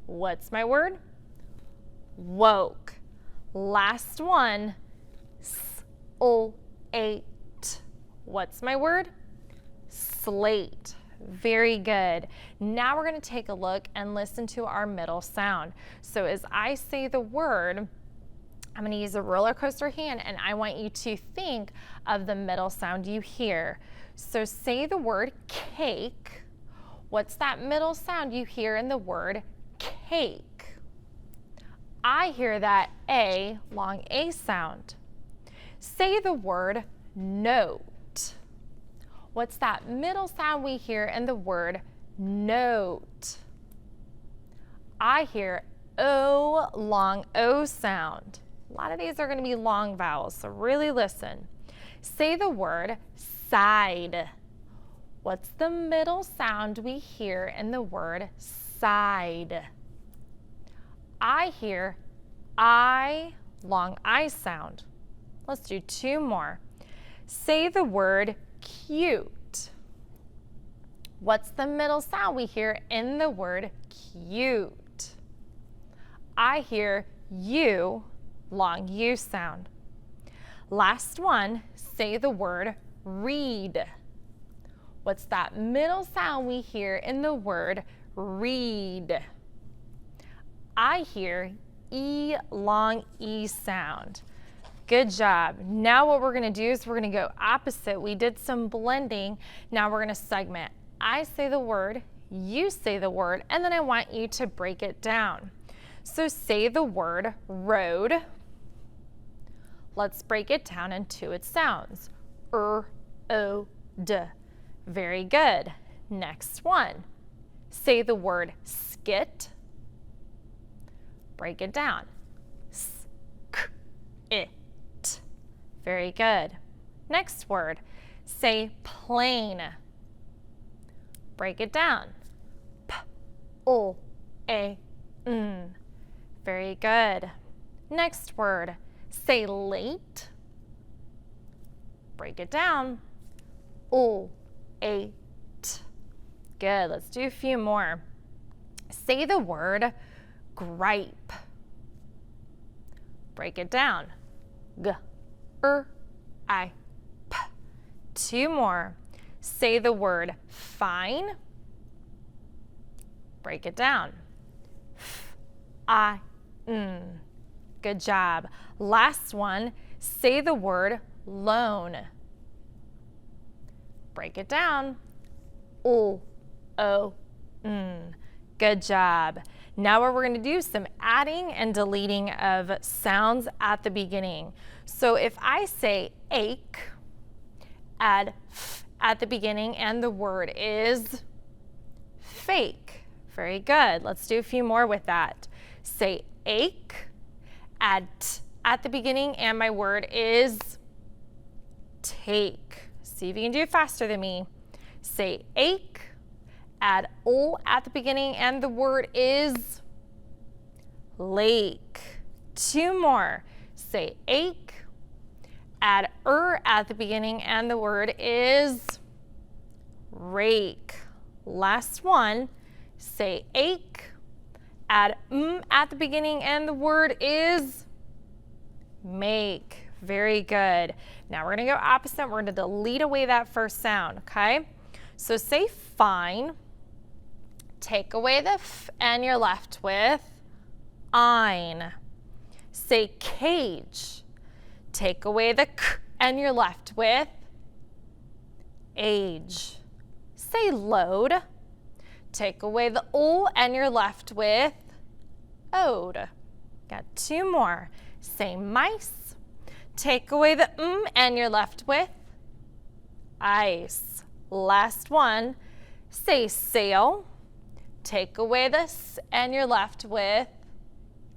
What's my word? Woke. Last one, slate. What's my word? Slate. Very good. Now we're going to take a look and listen to our middle sound. So as I say the word, I'm going to use a roller coaster hand, and I want you to think of the middle sound you hear. So say the word cake. What's that middle sound you hear in the word cake? I hear that A, long A sound. Say the word note. What's that middle sound we hear in the word note? I hear O, long O sound. A lot of these are going to be long vowels, so really listen. Say the word side. What's the middle sound we hear in the word side? I hear I, long I sound. Let's do 2 more. Say the word cute. What's the middle sound we hear in the word cute? I hear U, long U sound. Last one, say the word read. What's that middle sound we hear in the word read? I hear E, long E sound. Good job. Now what we're going to do is we're going to go opposite. We did some blending. Now we're going to segment. I say the word, you say the word, and then I want you to break it down. So say the word road. Let's break it down into its sounds. O, D. Very good. Next one. Say the word skit. Break it down. It. Very good. Next word. Say plane. Break it down. P-O-A-N. Very good. Next word. Say late. Break it down. O-A-T. Good. Let's do a few more. Say the word gripe. Break it down. G-R-I-P. 2 more. Say the word fine. Break it down. F-I-N. Good job. Last one. Say the word loan. Break it down. O-O-N. Good job. Now what we're going to do is some adding and deleting of sounds at the beginning. So if I say ache, add f at the beginning, and the word is fake. Very good. Let's do a few more with that. Say ache, add t at the beginning, and my word is take. See if you can do it faster than me. Say ache, add o at the beginning, and the word is lake. 2 more. Say ache, add at the beginning, and the word is rake. Last one. Say ache, add at the beginning, and the word is make. Very good. Now we're going to go opposite. We're going to delete away that first sound, okay? So say fine. Take away the f, and you're left with ein. Say cage. Take away the k, and you're left with age. Say load. Take away the o, and you're left with ode. Got 2 more. Say mice. Take away the and you're left with ice. Last one. Say sail. Take away the s, and you're left with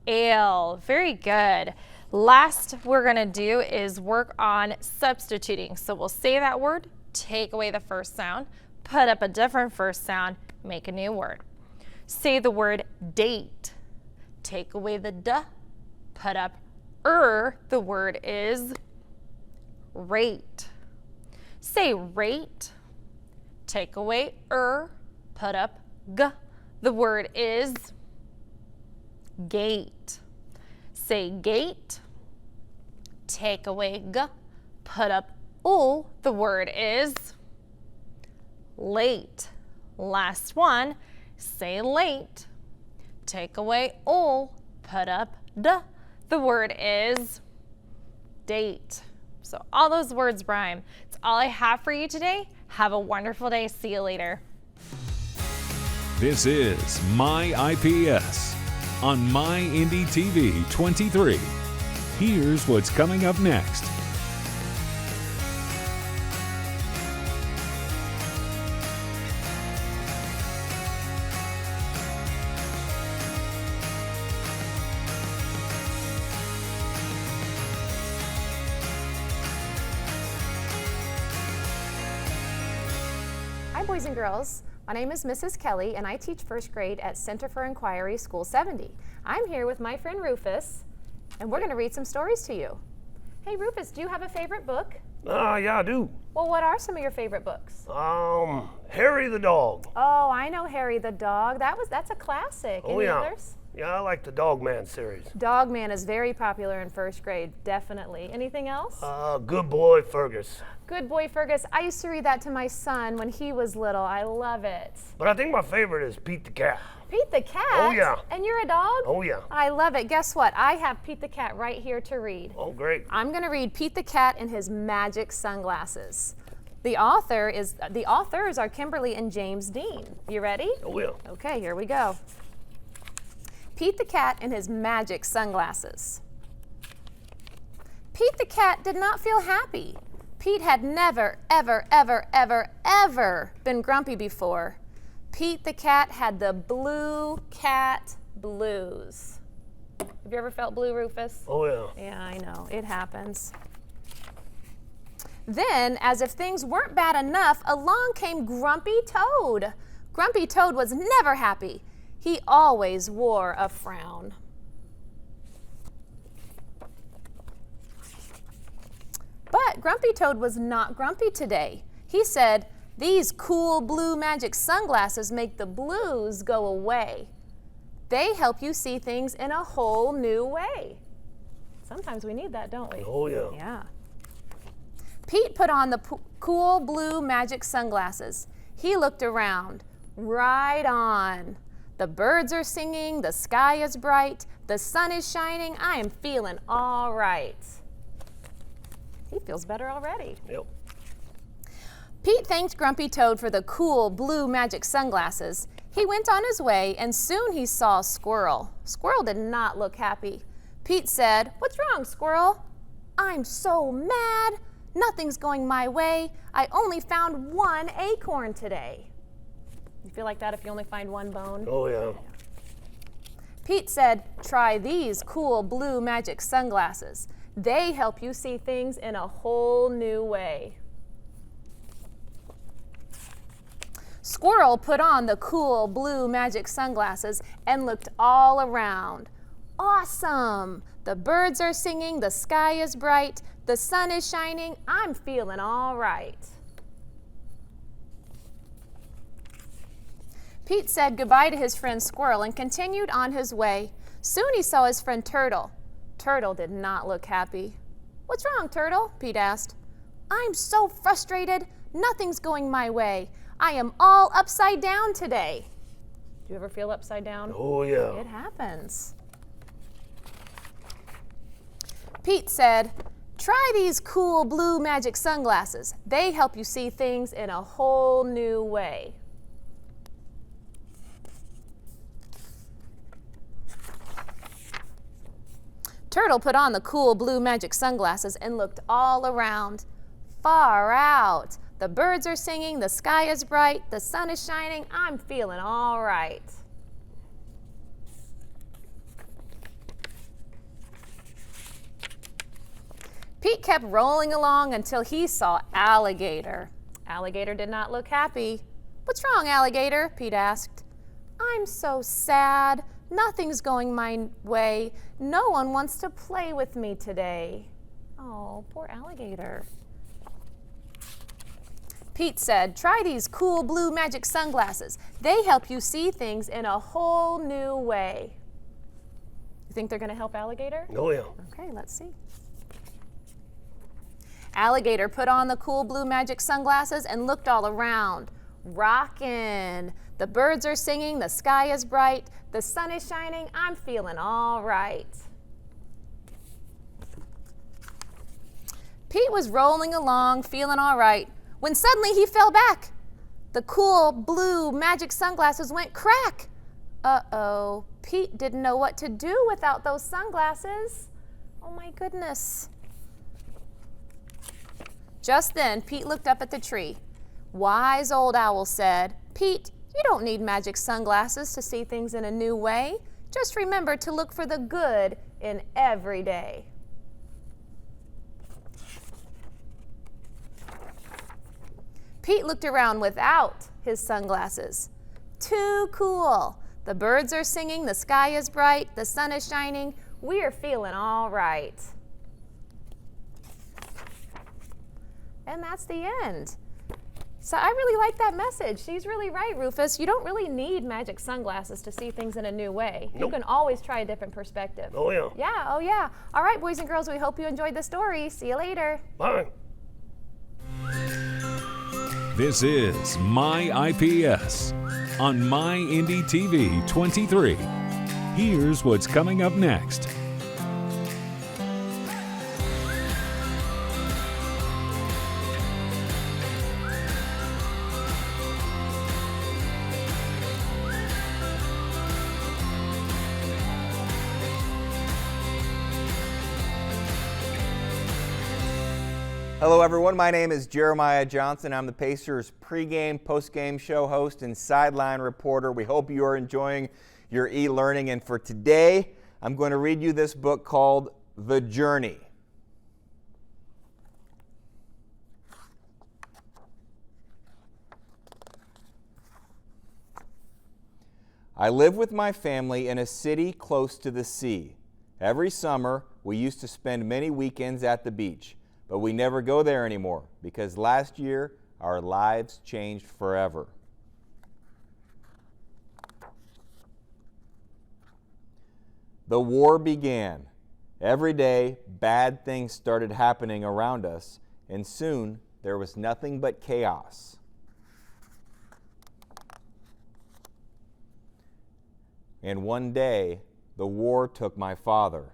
ale. Very good. Last we're going to do is work on substituting. So we'll say that word, take away the first sound, put up a different first sound, make a new word. Say the word date. Take away the d, put up the word is rate. Say rate. Take away put up g. The word is gate. Say gate. Take away g. Put up oo. The word is late. Last one. Say late. Take away oo. Put up d. The word is date. So all those words rhyme. It's all I have for you today. Have a wonderful day. See you later. This is MyIPS on MyINDY-TV 23. Here's what's coming up next. Hi boys and girls, my name is Mrs. Kelly and I teach first grade at Center for Inquiry School 70. I'm here with my friend Rufus and we're going to read some stories to you. Hey Rufus, do you have a favorite book? Yeah, I do. Well, what are some of your favorite books? Harry the dog. Oh, I know Harry the dog. That's a classic. Oh, Any yeah. others? Yeah, I like the Dog Man series. Dog Man is very popular in first grade, definitely. Anything else? Good Boy Fergus. Good Boy Fergus. I used to read that to my son when he was little. I love it. But I think my favorite is Pete the Cat. Pete the Cat? Oh, yeah. And you're a dog? Oh, yeah. I love it. Guess what? I have Pete the Cat right here to read. Oh, great. I'm going to read Pete the Cat and his magic sunglasses. The authors are Kimberly and James Dean. You ready? Oh, yeah. Okay, here we go. Pete the Cat and his magic sunglasses. Pete the Cat did not feel happy. Pete had never, ever, ever, ever, ever been grumpy before. Pete the Cat had the blue cat blues. Have you ever felt blue, Rufus? Oh, yeah. Yeah, I know. It happens. Then, as if things weren't bad enough, along came Grumpy Toad. Grumpy Toad was never happy. He always wore a frown. But Grumpy Toad was not grumpy today. He said, "These cool blue magic sunglasses make the blues go away. They help you see things in a whole new way." Sometimes we need that, don't we? Oh, yeah. Yeah. Pete put on the cool blue magic sunglasses. He looked around. Right on. The birds are singing, the sky is bright, the sun is shining. I am feeling all right. He feels better already. Yep. Pete thanked Grumpy Toad for the cool blue magic sunglasses. He went on his way and soon he saw Squirrel. Squirrel did not look happy. Pete said, "What's wrong, Squirrel?" "I'm so mad. Nothing's going my way. I only found one acorn today." You feel like that if you only find one bone? Oh, yeah. Pete said, "Try these cool blue magic sunglasses. They help you see things in a whole new way." Squirrel put on the cool blue magic sunglasses and looked all around. Awesome! The birds are singing, the sky is bright, the sun is shining. I'm feeling all right. Pete said goodbye to his friend Squirrel and continued on his way. Soon he saw his friend Turtle. Turtle did not look happy. "What's wrong, Turtle?" Pete asked. "I'm so frustrated. Nothing's going my way. I am all upside down today." Do you ever feel upside down? Oh, yeah. It happens. Pete said, "Try these cool blue magic sunglasses. They help you see things in a whole new way." Turtle put on the cool blue magic sunglasses and looked all around. Far out. The birds are singing, the sky is bright, the sun is shining. I'm feeling all right. Pete kept rolling along until he saw Alligator. Alligator did not look happy. "What's wrong, Alligator?" Pete asked. "I'm so sad. Nothing's going my way. No one wants to play with me today." Oh, poor Alligator. Pete said, try these cool blue magic sunglasses. They help you see things in a whole new way. You think they're going to help Alligator? Oh, yeah. Okay, let's see. Alligator put on the cool blue magic sunglasses and looked all around. Rockin'. The birds are singing, the sky is bright, the sun is shining, I'm feeling all right. Pete was rolling along, feeling all right, when suddenly he fell back. The cool blue magic sunglasses went crack. Uh-oh, Pete didn't know what to do without those sunglasses. Oh my goodness. Just then, Pete looked up at the tree. Wise old owl said, Pete, you don't need magic sunglasses to see things in a new way. Just remember to look for the good in every day. Pete looked around without his sunglasses. Too cool. The birds are singing, the sky is bright, the sun is shining. We are feeling all right. And that's the end. So I really like that message. She's really right, Rufus. You don't really need magic sunglasses to see things in a new way. Nope. You can always try a different perspective. Oh, yeah. Yeah, oh yeah. All right, boys and girls, we hope you enjoyed the story. See you later. Bye. This is MyIPS on MyINDY-TV 23. Here's what's coming up next. Hello everyone, my name is Jeremiah Johnson. I'm the Pacers pregame, postgame show host and sideline reporter. We hope you are enjoying your e-learning, and for today, I'm going to read you this book called The Journey. I live with my family in a city close to the sea. Every summer, we used to spend many weekends at the beach. But we never go there anymore because last year our lives changed forever. The war began. Every day, bad things started happening around us, and soon there was nothing but chaos. And one day, the war took my father.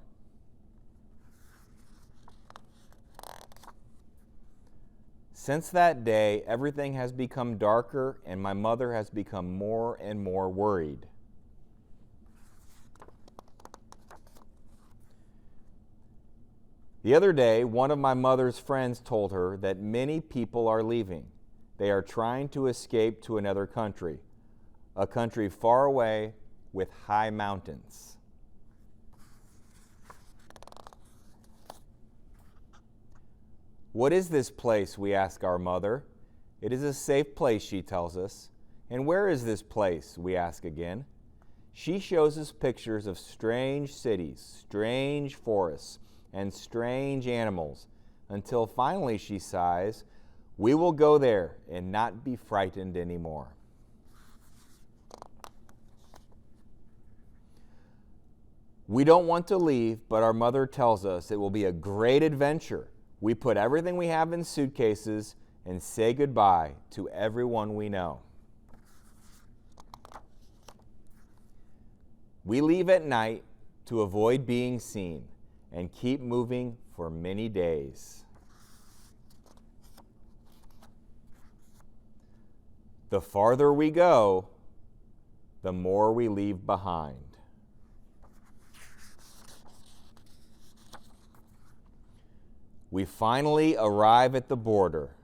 Since that day, everything has become darker, and my mother has become more and more worried. The other day, one of my mother's friends told her that many people are leaving. They are trying to escape to another country, a country far away with high mountains. What is this place, we ask our mother. It is a safe place, she tells us. And where is this place, we ask again. She shows us pictures of strange cities, strange forests, and strange animals, until finally she sighs, we will go there and not be frightened anymore. We don't want to leave, but our mother tells us it will be a great adventure. We put everything we have in suitcases and say goodbye to everyone we know. We leave at night to avoid being seen and keep moving for many days. The farther we go, the more we leave behind. We finally arrive at the border.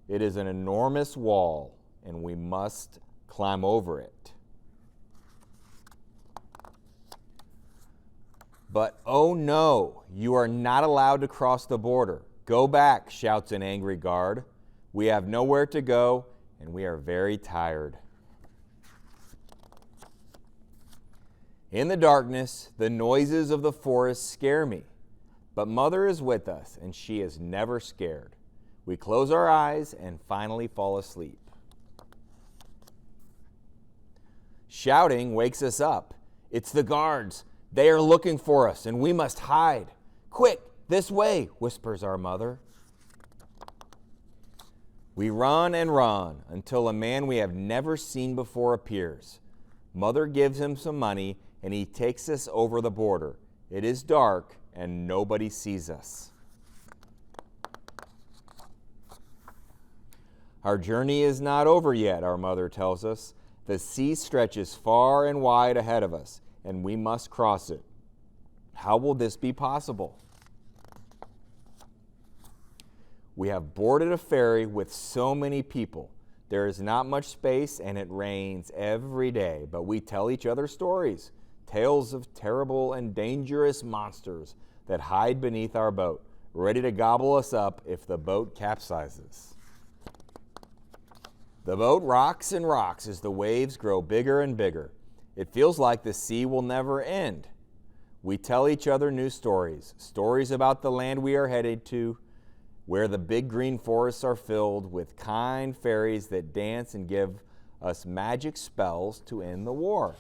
It is an enormous wall, and we must climb over it. But oh no, you are not allowed to cross the border. Go back, shouts an angry guard. We have nowhere to go, and we are very tired. In the darkness, the noises of the forest scare me. But Mother is with us, and she is never scared. We close our eyes and finally fall asleep. Shouting wakes us up. It's the guards. They are looking for us, and we must hide. Quick, this way, whispers our mother. We run and run until a man we have never seen before appears. Mother gives him some money, and he takes us over the border. It is dark, and nobody sees us. Our journey is not over yet, our mother tells us. The sea stretches far and wide ahead of us, and we must cross it. How will this be possible? We have boarded a ferry with so many people. There is not much space, and it rains every day, but we tell each other stories, tales of terrible and dangerous monsters that hide beneath our boat, ready to gobble us up if the boat capsizes. The boat rocks and rocks as the waves grow bigger and bigger. It feels like the sea will never end. We tell each other new stories, stories about the land we are headed to, where the big green forests are filled with kind fairies that dance and give us magic spells to end the war.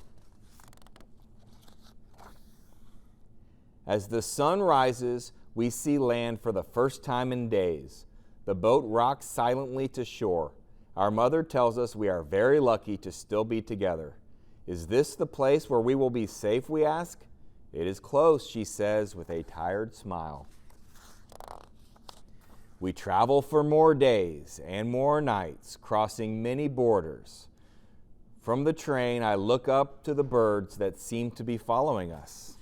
As the sun rises, we see land for the first time in days. The boat rocks silently to shore. Our mother tells us we are very lucky to still be together. Is this the place where we will be safe, we ask? It is close, she says with a tired smile. We travel for more days and more nights, crossing many borders. From the train, I look up to the birds that seem to be following us.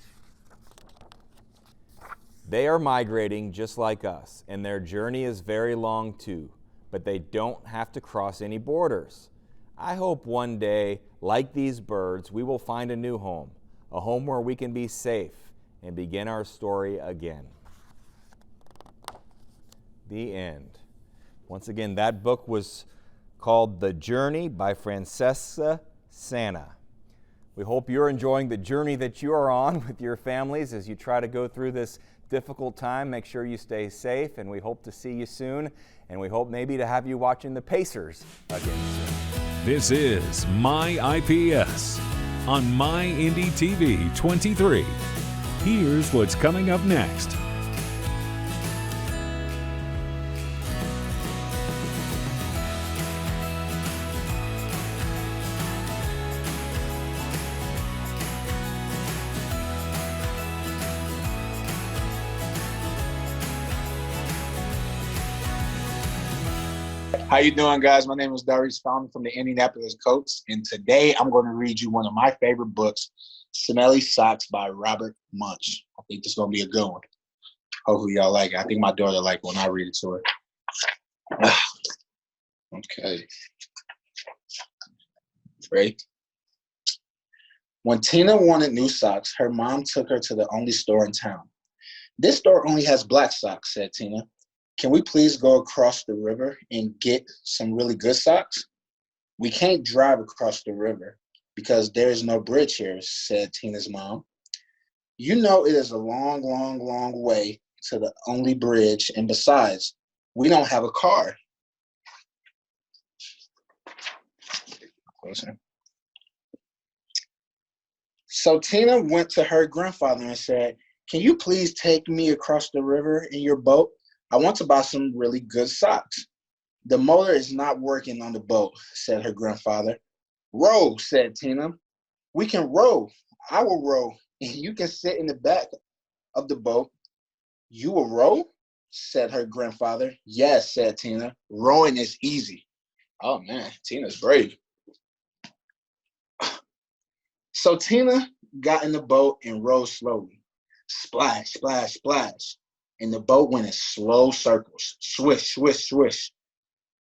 They are migrating just like us, and their journey is very long too. But they don't have to cross any borders. I hope one day, like these birds, we will find a new home, a home where we can be safe and begin our story again. The end. Once again, that book was called The Journey by Francesca Sanna. We hope you're enjoying the journey that you are on with your families as you try to go through this difficult time. Make sure you stay safe, and we hope to see you soon, and we hope maybe to have you watching the Pacers again soon. This is MyIPS on MyINDY-TV 23. Here's what's coming up next. How you doing, guys? My name is Darius Fountain from the Indianapolis Colts, and today I'm going to read you one of my favorite books, Smelly Socks by Robert Munsch. I think this is going to be a good one. Hopefully y'all like it. I think my daughter like it when I read it to her. Okay. Ready? When Tina wanted new socks, her mom took her to the only store in town. "This store only has black socks," said Tina. "Can we please go across the river and get some really good socks?" "We can't drive across the river because there is no bridge here," said Tina's mom. "You know it is a long, long, long way to the only bridge, and besides, we don't have a car." Closer. So Tina went to her grandfather and said, "Can you please take me across the river in your boat? I want to buy some really good socks." "The motor is not working on the boat," said her grandfather. "Row," said Tina. "We can row. I will row, and you can sit in the back of the boat." "You will row?" said her grandfather. "Yes," said Tina. "Rowing is easy." Oh man, Tina's brave. So Tina got in the boat and rowed slowly. Splash, splash, splash. And the boat went in slow circles. Swish, swish, swish.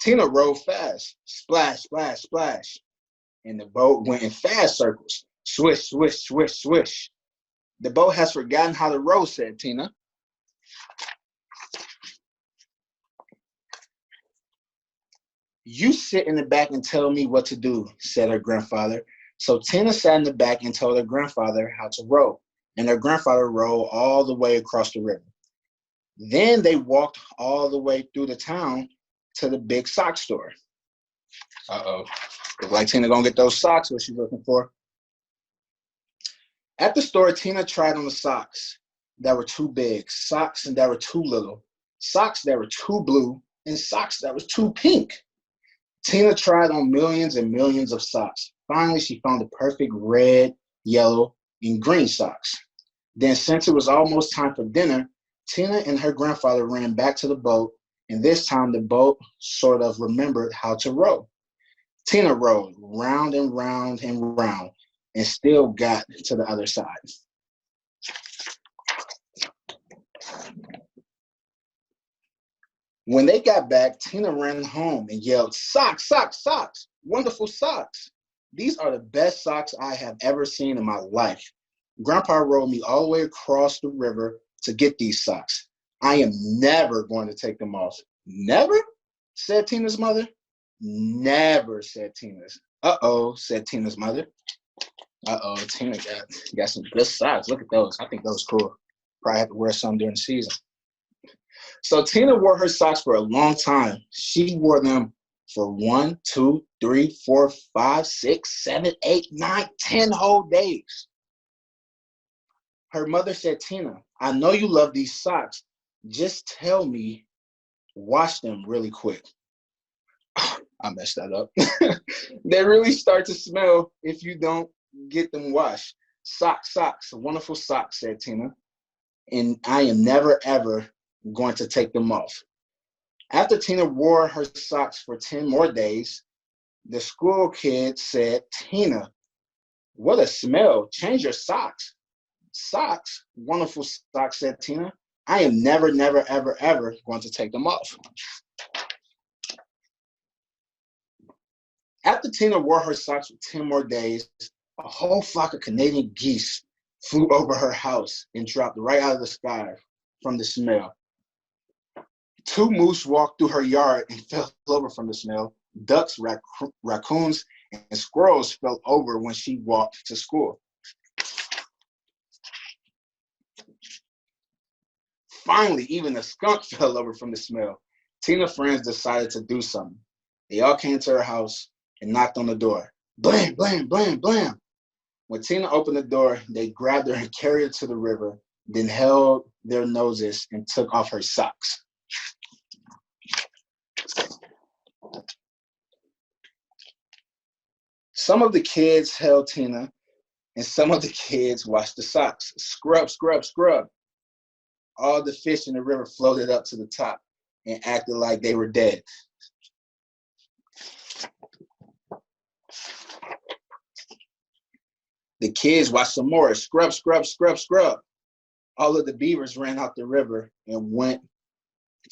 Tina rowed fast. Splash, splash, splash. And the boat went in fast circles. Swish, swish, swish, swish. "The boat has forgotten how to row," said Tina. "You sit in the back and tell me what to do," said her grandfather. So Tina sat in the back and told her grandfather how to row. And her grandfather rowed all the way across the river. Then they walked all the way through the town to the big sock store. Uh-oh. Look like Tina gonna get those socks, what she's looking for. At the store, Tina tried on the socks that were too big, socks that were too little, socks that were too blue, and socks that were too pink. Tina tried on millions and millions of socks. Finally, she found the perfect red, yellow, and green socks. Then, since it was almost time for dinner, Tina and her grandfather ran back to the boat, and this time the boat sort of remembered how to row. Tina rowed round and round and round and still got to the other side. When they got back, Tina ran home and yelled, "Socks, socks, socks, wonderful socks. These are the best socks I have ever seen in my life. Grandpa rowed me all the way across the river to get these socks. I am never going to take them off." "Never?" said Tina's mother. "Never," said Tina's. "Uh-oh," said Tina's mother. Uh-oh, Tina got some good socks. Look at those. I think those are cool. Probably have to wear some during the season. So Tina wore her socks for a long time. She wore them for 1, 2, 3, 4, 5, 6, 7, 8, 9, 10 whole days. Her mother said, "Tina, I know you love these socks. Just tell me, wash them really quick." I messed that up. "They really start to smell if you don't get them washed." "Socks, socks, wonderful socks," said Tina. "And I am never, ever going to take them off." After Tina wore her socks for 10 more days, the school kids said, "Tina, what a smell. Change your socks." "Socks, wonderful socks," said Tina. "I am never, never, ever, ever going to take them off." After Tina wore her socks for 10 more days, a whole flock of Canadian geese flew over her house and dropped right out of the sky from the smell. 2 moose walked through her yard and fell over from the smell. Ducks, raccoons, and squirrels fell over when she walked to school. Finally, even a skunk fell over from the smell. Tina's friends decided to do something. They all came to her house and knocked on the door. Blam, blam, blam, blam. When Tina opened the door, they grabbed her and carried her to the river, then held their noses and took off her socks. Some of the kids held Tina, and some of the kids washed the socks. Scrub, scrub, scrub. All the fish in the river floated up to the top and acted like they were dead. The kids watched some more. Scrub, scrub, scrub, scrub. All of the beavers ran out the river and went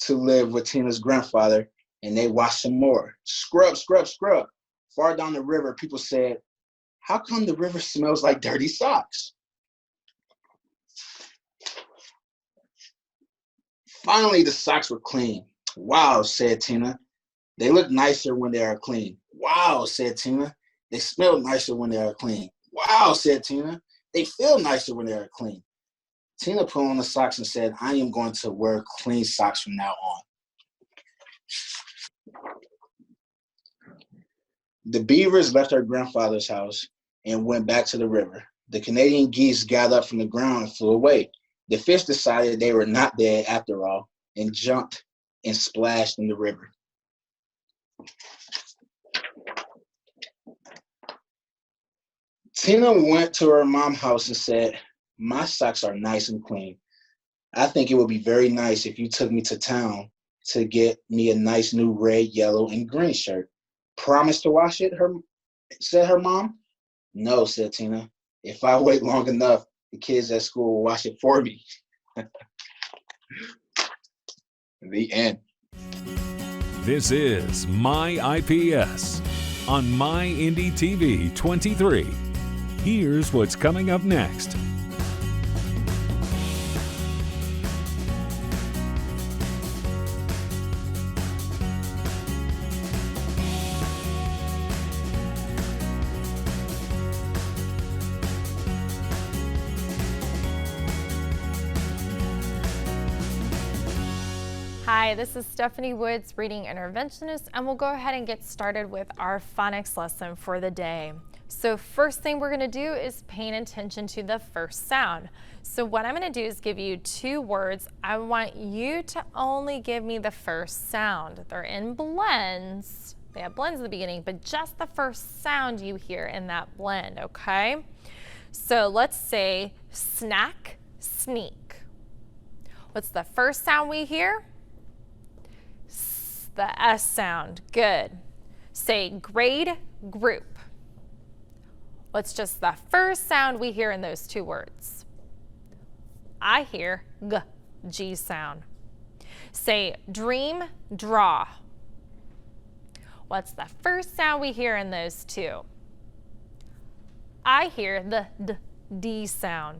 to live with Tina's grandfather, and they watched some more. Scrub, scrub, scrub. Far down the river, people said, "How come the river smells like dirty socks?" Finally, the socks were clean. "Wow," said Tina. "They look nicer when they are clean." "Wow," said Tina. "They smell nicer when they are clean." "Wow," said Tina. "They feel nicer when they are clean." Tina put on the socks and said, "I am going to wear clean socks from now on." The beavers left her grandfather's house and went back to the river. The Canadian geese got up from the ground and flew away. The fish decided they were not dead after all and jumped and splashed in the river. Tina went to her mom's house and said, "My socks are nice and clean. I think it would be very nice if you took me to town to get me a nice new red, yellow, and green shirt. Promise to wash it," said her mom. "No," said Tina. "If I wait long enough, the kids at school will wash it for me." The end. This is MyIPS on MyINDY-TV 23. Here's what's coming up next. Hi, this is Stephanie Woods, reading interventionist, and we'll go ahead and get started with our phonics lesson for the day. So first thing we're going to do is paying attention to the first sound. So what I'm going to do is give you two words. I want you to only give me the first sound. They're in blends. They have blends at the beginning, but just the first sound you hear in that blend, okay? So let's say snack, sneak. What's the first sound we hear? The S sound. Good. Say grade, group. What's just the first sound we hear in those two words? I hear G, G sound. Say dream, draw. What's the first sound we hear in those two? I hear the D, D sound.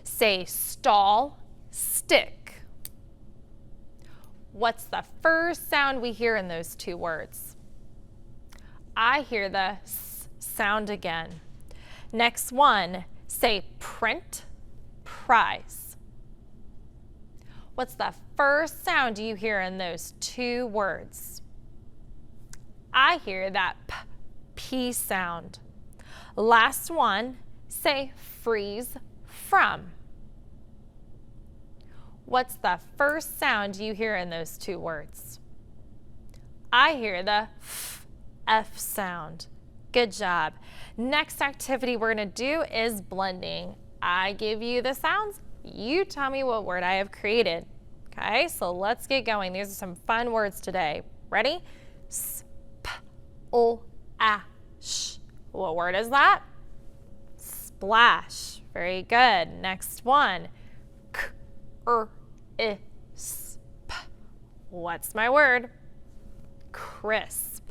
Say stall, stick. What's the first sound we hear in those two words? I hear the S sound again. Next one, say print, prize. What's the first sound you hear in those two words? I hear that P, P sound. Last one, say freeze, from. What's the first sound you hear in those two words? I hear the F sound. Good job. Next activity we're going to do is blending. I give you the sounds. You tell me what word I have created. Okay, so let's get going. These are some fun words today. Ready? S, P, O, A, sh. What word is that? Splash. Very good. Next one. K, I, S, P. What's my word? Crisp.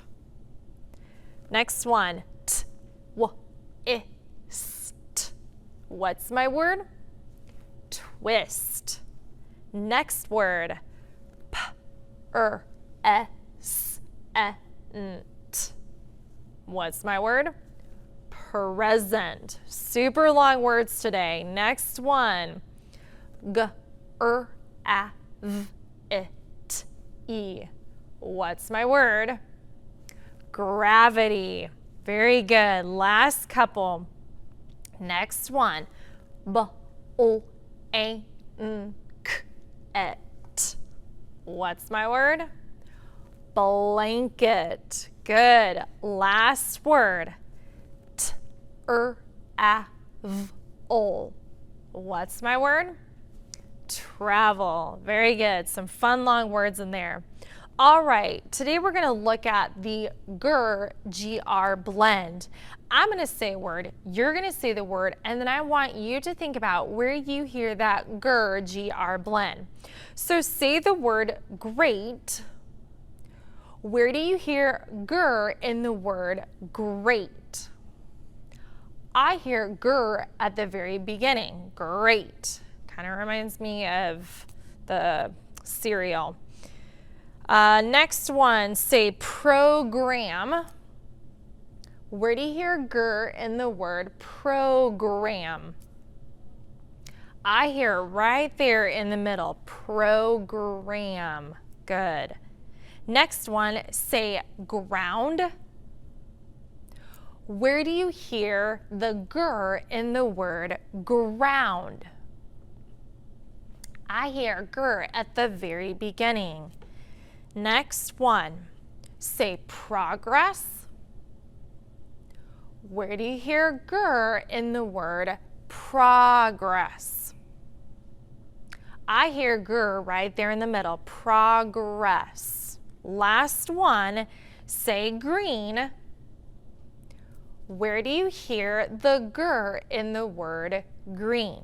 Next one. T, W, I, S, T. What's my word? Twist. Next word. P, S, N, T. What's my word? Present. Super long words today. Next one. G, A, V, I, T, E. What's my word? Gravity. Very good. Last couple. Next one. B, O, A, N, K, et. What's my word? Blanket. Good. Last word. T, A, V, O. What's my word? Travel. Very good. Some fun long words in there. All right, today we're going to look at the GR blend. I'm going to say a word, you're going to say the word, and then I want you to think about where you hear that GR blend. So say the word great. Where do you hear GR in the word great? I hear GR at the very beginning. Great. Kind of reminds me of the cereal. Next one, say program. Where do you hear GR in the word program? I hear right there in the middle, program. Good. Next one, say ground. Where do you hear the GR in the word ground? I hear GR at the very beginning. Next one, say progress. Where do you hear GR in the word progress? I hear GR right there in the middle, progress. Last one, say green. Where do you hear the GR in the word green?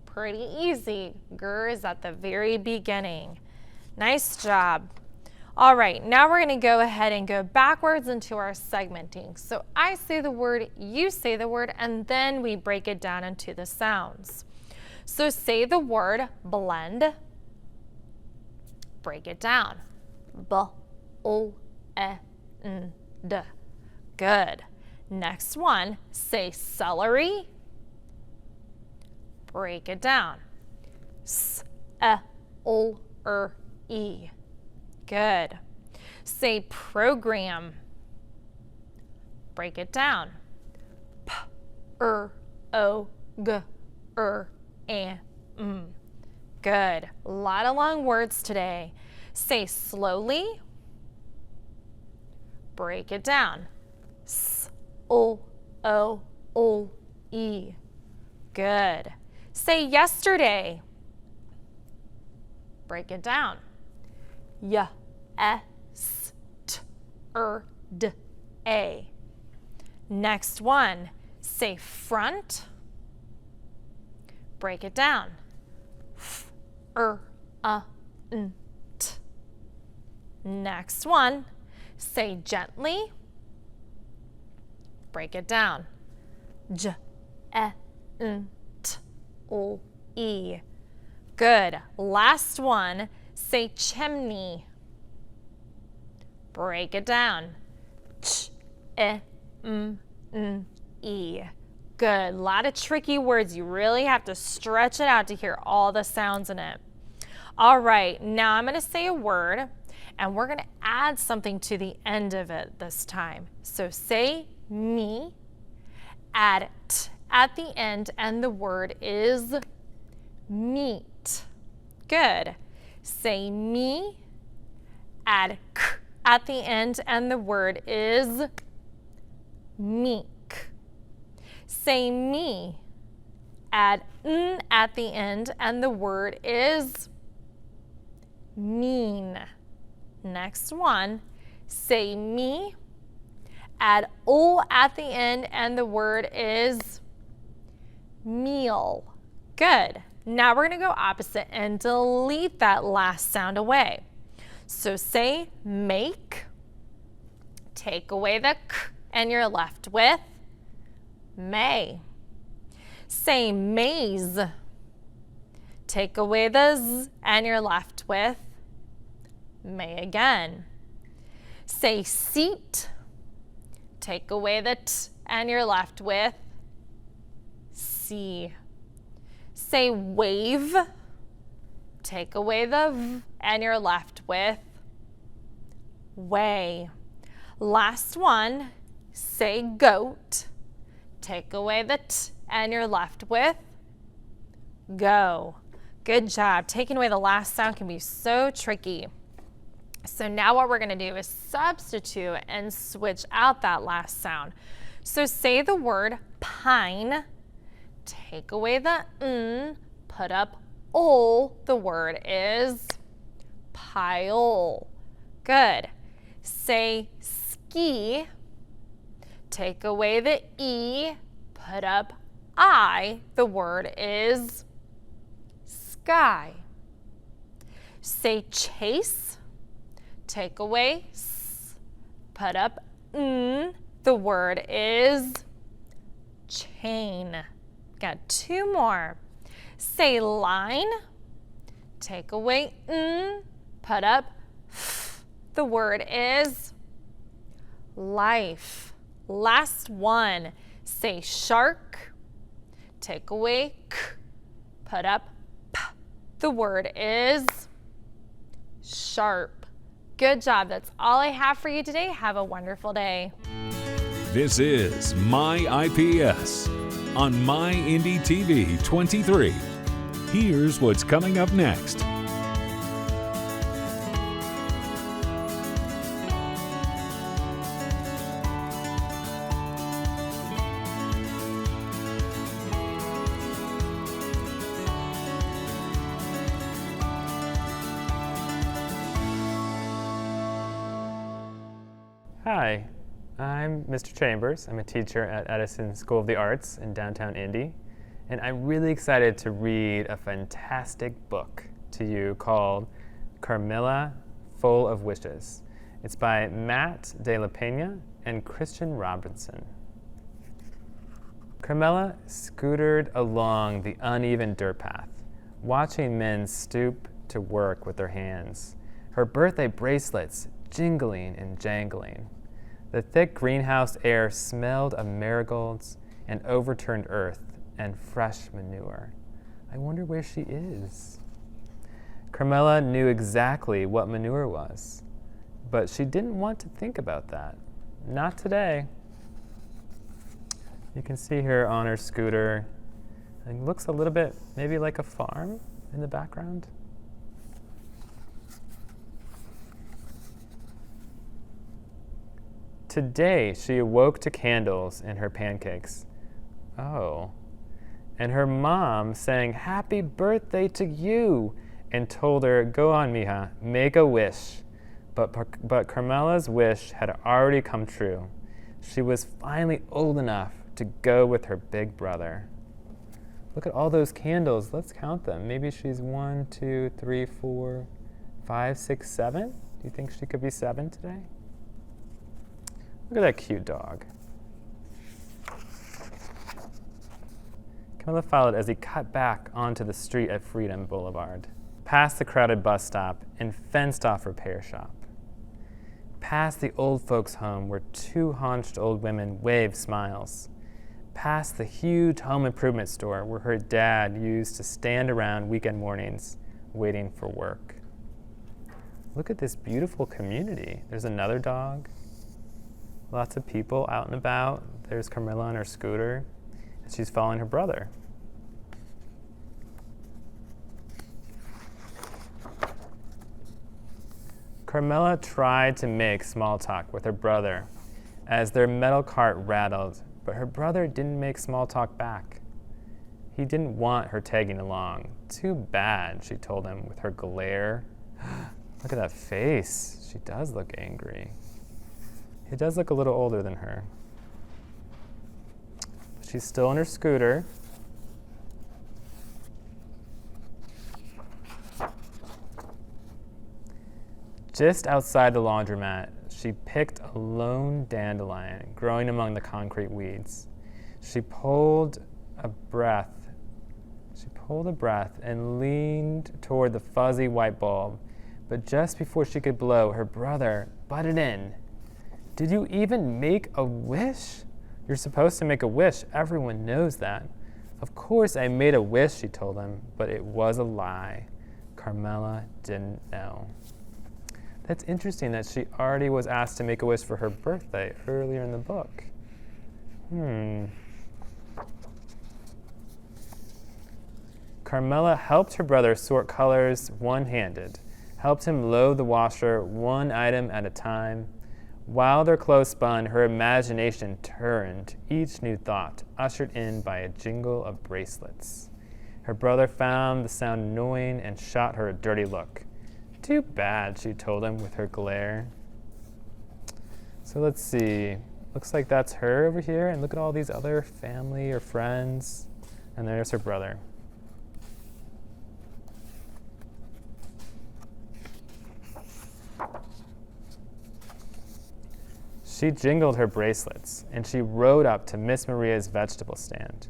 Pretty easy. GR is at the very beginning. Nice job. All right, now we're going to go ahead and go backwards into our segmenting. So I say the word, you say the word, and then we break it down into the sounds. So say the word blend. Break it down. B-O-N-D. Good. Next one, say celery. Break it down. P-R-O-E. Good. Say program. Break it down. P-R-O-G-R-A-M. Good. A lot of long words today. Say slowly. Break it down. S-O-O-O-E. Good. Say yesterday. Break it down. Y-E-S-T-R-D-A. Next one. Say front. Break it down. F-R-A-N-T. Next one. Say gently. Break it down. J-E-N-T-O-E. Good. Last one. Say chimney. Break it down. Ch-E-M-N-E. Good. A lot of tricky words. You really have to stretch it out to hear all the sounds in it. All right. Now I'm going to say a word, and we're going to add something to the end of it this time. So say me, add t at the end, and the word is meat. Good. Say me, add k at the end, and the word is meek. Say me, add n at the end, and the word is mean. Next one, say me, add o at the end, and the word is meal. Good. Now we're going to go opposite and delete that last sound away. So say make, take away the k, and you're left with may. Say maze, take away the z, and you're left with may again. Say seat, take away the t, and you're left with see. Say wave, take away the v, and you're left with way. Last one, say goat, take away the t, and you're left with go. Good job. Taking away the last sound can be so tricky. So now what we're going to do is substitute and switch out that last sound. So say the word pine, take away the n, put up o, the word is pile. Good. Say ski, take away the e, put up I, the word is sky. Say chase, take away s, put up n, the word is chain. Got two more. Say line, take away n, put up f, the word is life. Last one, say shark, take away k, put up p, the word is sharp. Good job. That's all I have for you today. Have a wonderful day. This is MyIPS on MyINDY-TV 23. Here's what's coming up next. Hi, I'm Mr. Chambers. I'm a teacher at Edison School of the Arts in downtown Indy, and I'm really excited to read a fantastic book to you called Carmilla, Full of Wishes. It's by Matt De La Pena and Christian Robinson. Carmilla scootered along the uneven dirt path, watching men stoop to work with their hands, her birthday bracelets jingling and jangling. The thick greenhouse air smelled of marigolds and overturned earth and fresh manure. I wonder where she is. Carmela knew exactly what manure was, but she didn't want to think about that. Not today. You can see her on her scooter. It looks a little bit maybe like a farm in the background. Today, she awoke to candles in her pancakes. Oh. And her mom sang, "Happy birthday to you," and told her, "Go on, mija, make a wish." But Carmela's wish had already come true. She was finally old enough to go with her big brother. Look at all those candles. Let's count them. Maybe she's 1, 2, 3, 4, 5, 6, 7. Do you think she could be 7 today? Look at that cute dog. Camilla followed as he cut back onto the street at Freedom Boulevard, past the crowded bus stop and fenced off repair shop, past the old folks' home where 2 haunched old women waved smiles, past the huge home improvement store where her dad used to stand around weekend mornings waiting for work. Look at this beautiful community. There's another dog. Lots of people out and about. There's Carmela on her scooter, and she's following her brother. Carmela tried to make small talk with her brother as their metal cart rattled, but her brother didn't make small talk back. He didn't want her tagging along. Too bad, she told him with her glare. Look at that face. She does look angry. He does look a little older than her. She's still on her scooter. Just outside the laundromat, she picked a lone dandelion growing among the concrete weeds. She pulled a breath and leaned toward the fuzzy white bulb. But just before she could blow, her brother butted in. "Did you even make a wish? You're supposed to make a wish. Everyone knows that." "Of course I made a wish," she told him, but it was a lie. Carmela didn't know. That's interesting that she already was asked to make a wish for her birthday earlier in the book. Carmela helped her brother sort colors one-handed, helped him load the washer one item at a time. While their clothes spun, her imagination turned, each new thought ushered in by a jingle of bracelets. Her brother found the sound annoying and shot her a dirty look. "Too bad," she told him with her glare. So let's see. Looks like that's her over here, and look at all these other family or friends. And there's her brother. She jingled her bracelets, and she rode up to Miss Maria's vegetable stand,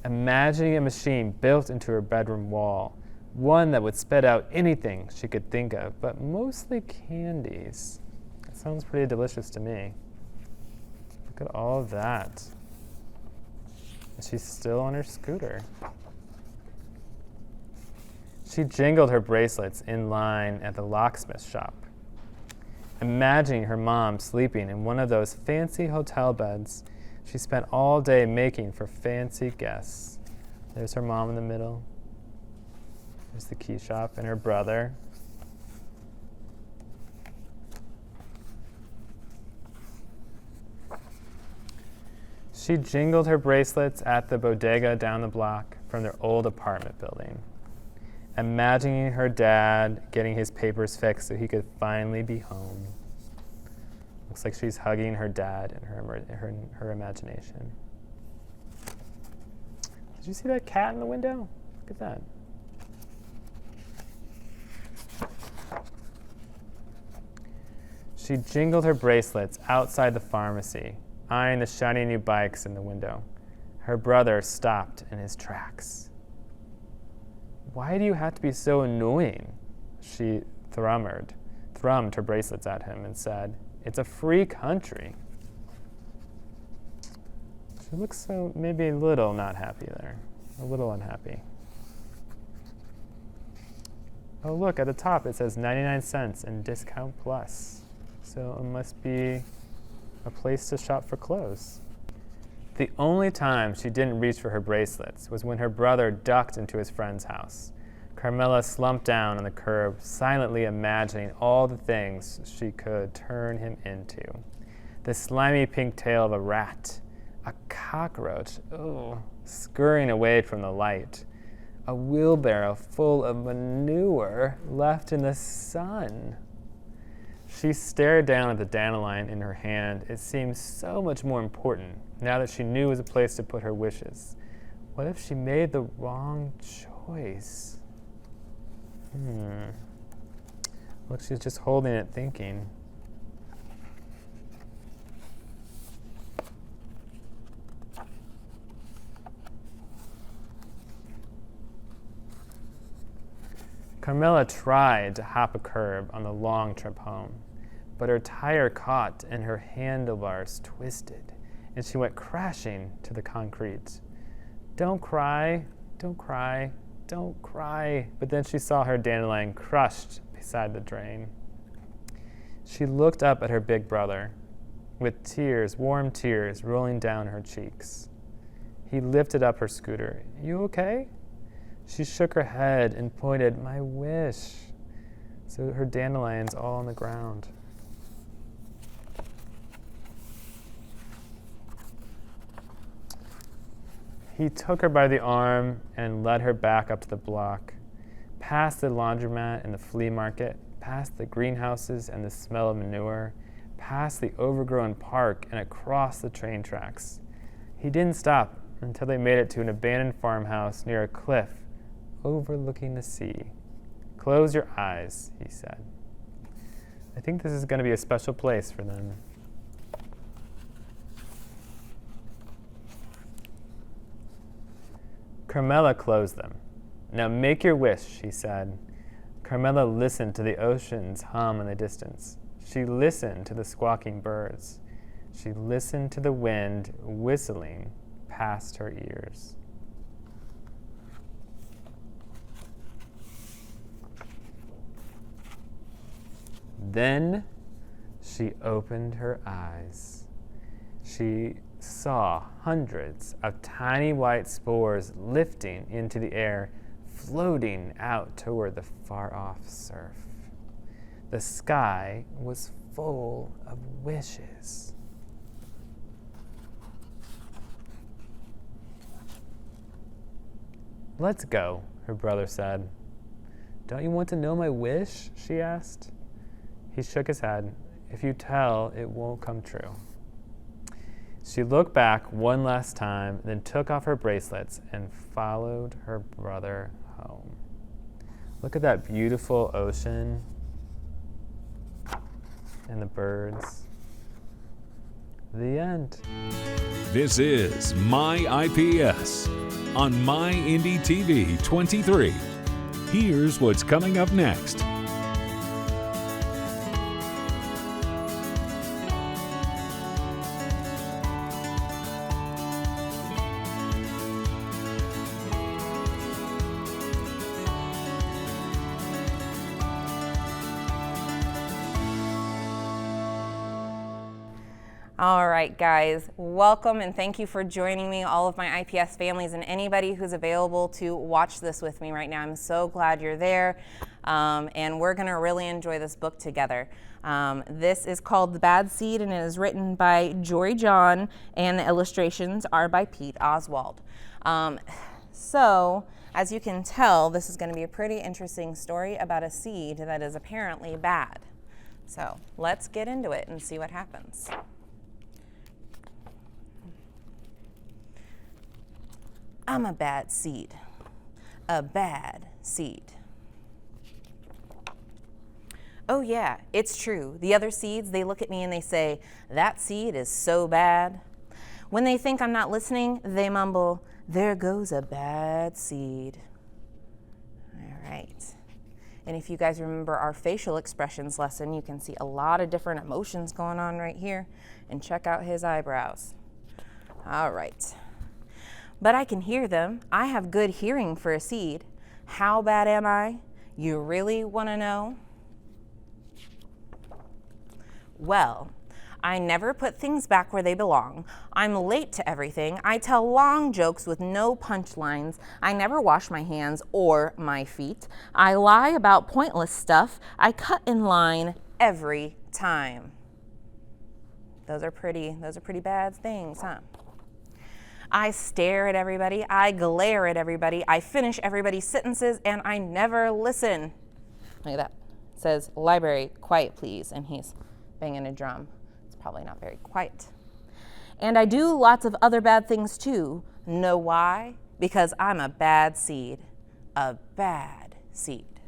imagining a machine built into her bedroom wall, one that would spit out anything she could think of, but mostly candies. That sounds pretty delicious to me. Look at all of that. And she's still on her scooter. She jingled her bracelets in line at the locksmith shop, imagining her mom sleeping in one of those fancy hotel beds she spent all day making for fancy guests. There's her mom in the middle. There's the key shop and her brother. She jingled her bracelets at the bodega down the block from their old apartment building, imagining her dad getting his papers fixed so he could finally be home. Looks like she's hugging her dad in her imagination. Did you see that cat in the window? Look at that. She jingled her bracelets outside the pharmacy, eyeing the shiny new bikes in the window. Her brother stopped in his tracks. "Why do you have to be so annoying?" She thrummed her bracelets at him and said, "It's a free country." She looks so maybe a little not happy there, a little unhappy. Oh, look, at the top it says 99 cents and discount plus. So it must be a place to shop for clothes. The only time she didn't reach for her bracelets was when her brother ducked into his friend's house. Carmela slumped down on the curb, silently imagining all the things she could turn him into. The slimy pink tail of a rat, a cockroach, scurrying away from the light, a wheelbarrow full of manure left in the sun. She stared down at the dandelion in her hand. It seemed so much more important now that she knew it was a place to put her wishes. What if she made the wrong choice? Look, she's just holding it, thinking. Carmela tried to hop a curb on the long trip home, but her tire caught and her handlebars twisted, and she went crashing to the concrete. Don't cry, don't cry, don't cry. But then she saw her dandelion crushed beside the drain. She looked up at her big brother, with tears, warm tears, rolling down her cheeks. He lifted up her scooter. You okay? She shook her head and pointed, my wish. So her dandelion's all on the ground. He took her by the arm and led her back up to the block, past the laundromat and the flea market, past the greenhouses and the smell of manure, past the overgrown park and across the train tracks. He didn't stop until they made it to an abandoned farmhouse near a cliff overlooking the sea. Close your eyes, he said. I think this is going to be a special place for them. Carmela closed them. Now make your wish, she said. Carmela listened to the ocean's hum in the distance. She listened to the squawking birds. She listened to the wind whistling past her ears. Then she opened her eyes. She saw hundreds of tiny white spores lifting into the air, floating out toward the far-off surf. The sky was full of wishes. Let's go, her brother said. Don't you want to know my wish? She asked. He shook his head. If you tell, it won't come true. She looked back one last time, then took off her bracelets and followed her brother home. Look at that beautiful ocean and the birds. The end. This is MyIPS on MyINDY-TV 23. Here's what's coming up next. All right, guys, welcome and thank you for joining me, all of my IPS families and anybody who's available to watch this with me right now. I'm so glad you're there, and we're going to really enjoy this book together. This is called The Bad Seed, and it is written by Jory John, and the illustrations are by Pete Oswald. So, as you can tell, this is going to be a pretty interesting story about a seed that is apparently bad. So, let's get into it and see what happens. I'm a bad seed. A bad seed. Oh yeah, it's true. The other seeds, they look at me and they say, that seed is so bad. When they think I'm not listening, they mumble, there goes a bad seed. All right. And if you guys remember our facial expressions lesson, you can see a lot of different emotions going on right here. And check out his eyebrows. All right. But I can hear them. I have good hearing for a seed. How bad am I? You really want to know? Well, I never put things back where they belong. I'm late to everything. I tell long jokes with no punchlines. I never wash my hands or my feet. I lie about pointless stuff. I cut in line every time. Those are pretty bad things, huh? I stare at everybody. I glare at everybody. I finish everybody's sentences, and I never listen. Look at that. It says, library, quiet please, and he's banging a drum. It's probably not very quiet. And I do lots of other bad things too. Know why? Because I'm a bad seed. A bad seed.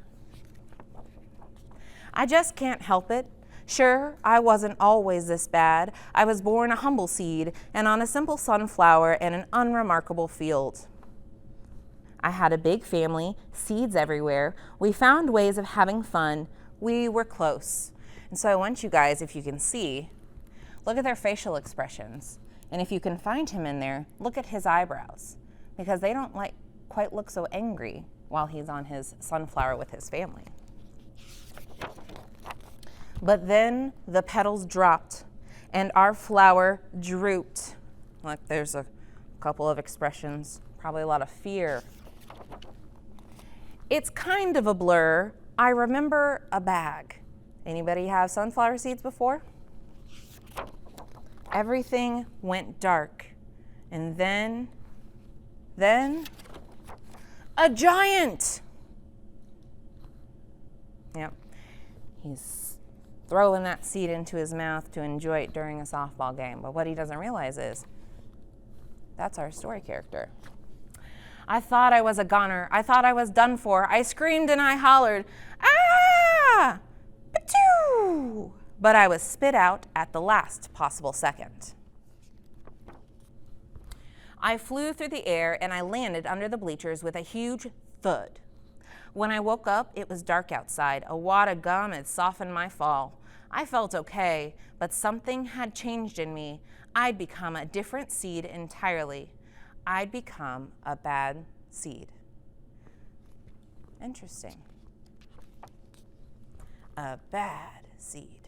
I just can't help it. Sure, I wasn't always this bad. I was born a humble seed and on a simple sunflower in an unremarkable field. I had a big family, seeds everywhere. We found ways of having fun. We were close. And so I want you guys, if you can see, look at their facial expressions. And if you can find him in there, look at his eyebrows, because they don't quite look so angry while he's on his sunflower with his family. But then the petals dropped and our flower drooped. Look, there's a couple of expressions, probably a lot of fear. It's kind of a blur. I remember a bag. Anybody have sunflower seeds before? Everything went dark. And then a giant. Yep. He's throwing that seed into his mouth to enjoy it during a softball game. But what he doesn't realize is that's our story character. I thought I was a goner. I thought I was done for. I screamed and I hollered, ah! Patoo! But I was spit out at the last possible second. I flew through the air and I landed under the bleachers with a huge thud. When I woke up, it was dark outside. A wad of gum had softened my fall. I felt okay, but something had changed in me. I'd become a different seed entirely. I'd become a bad seed. Interesting. A bad seed.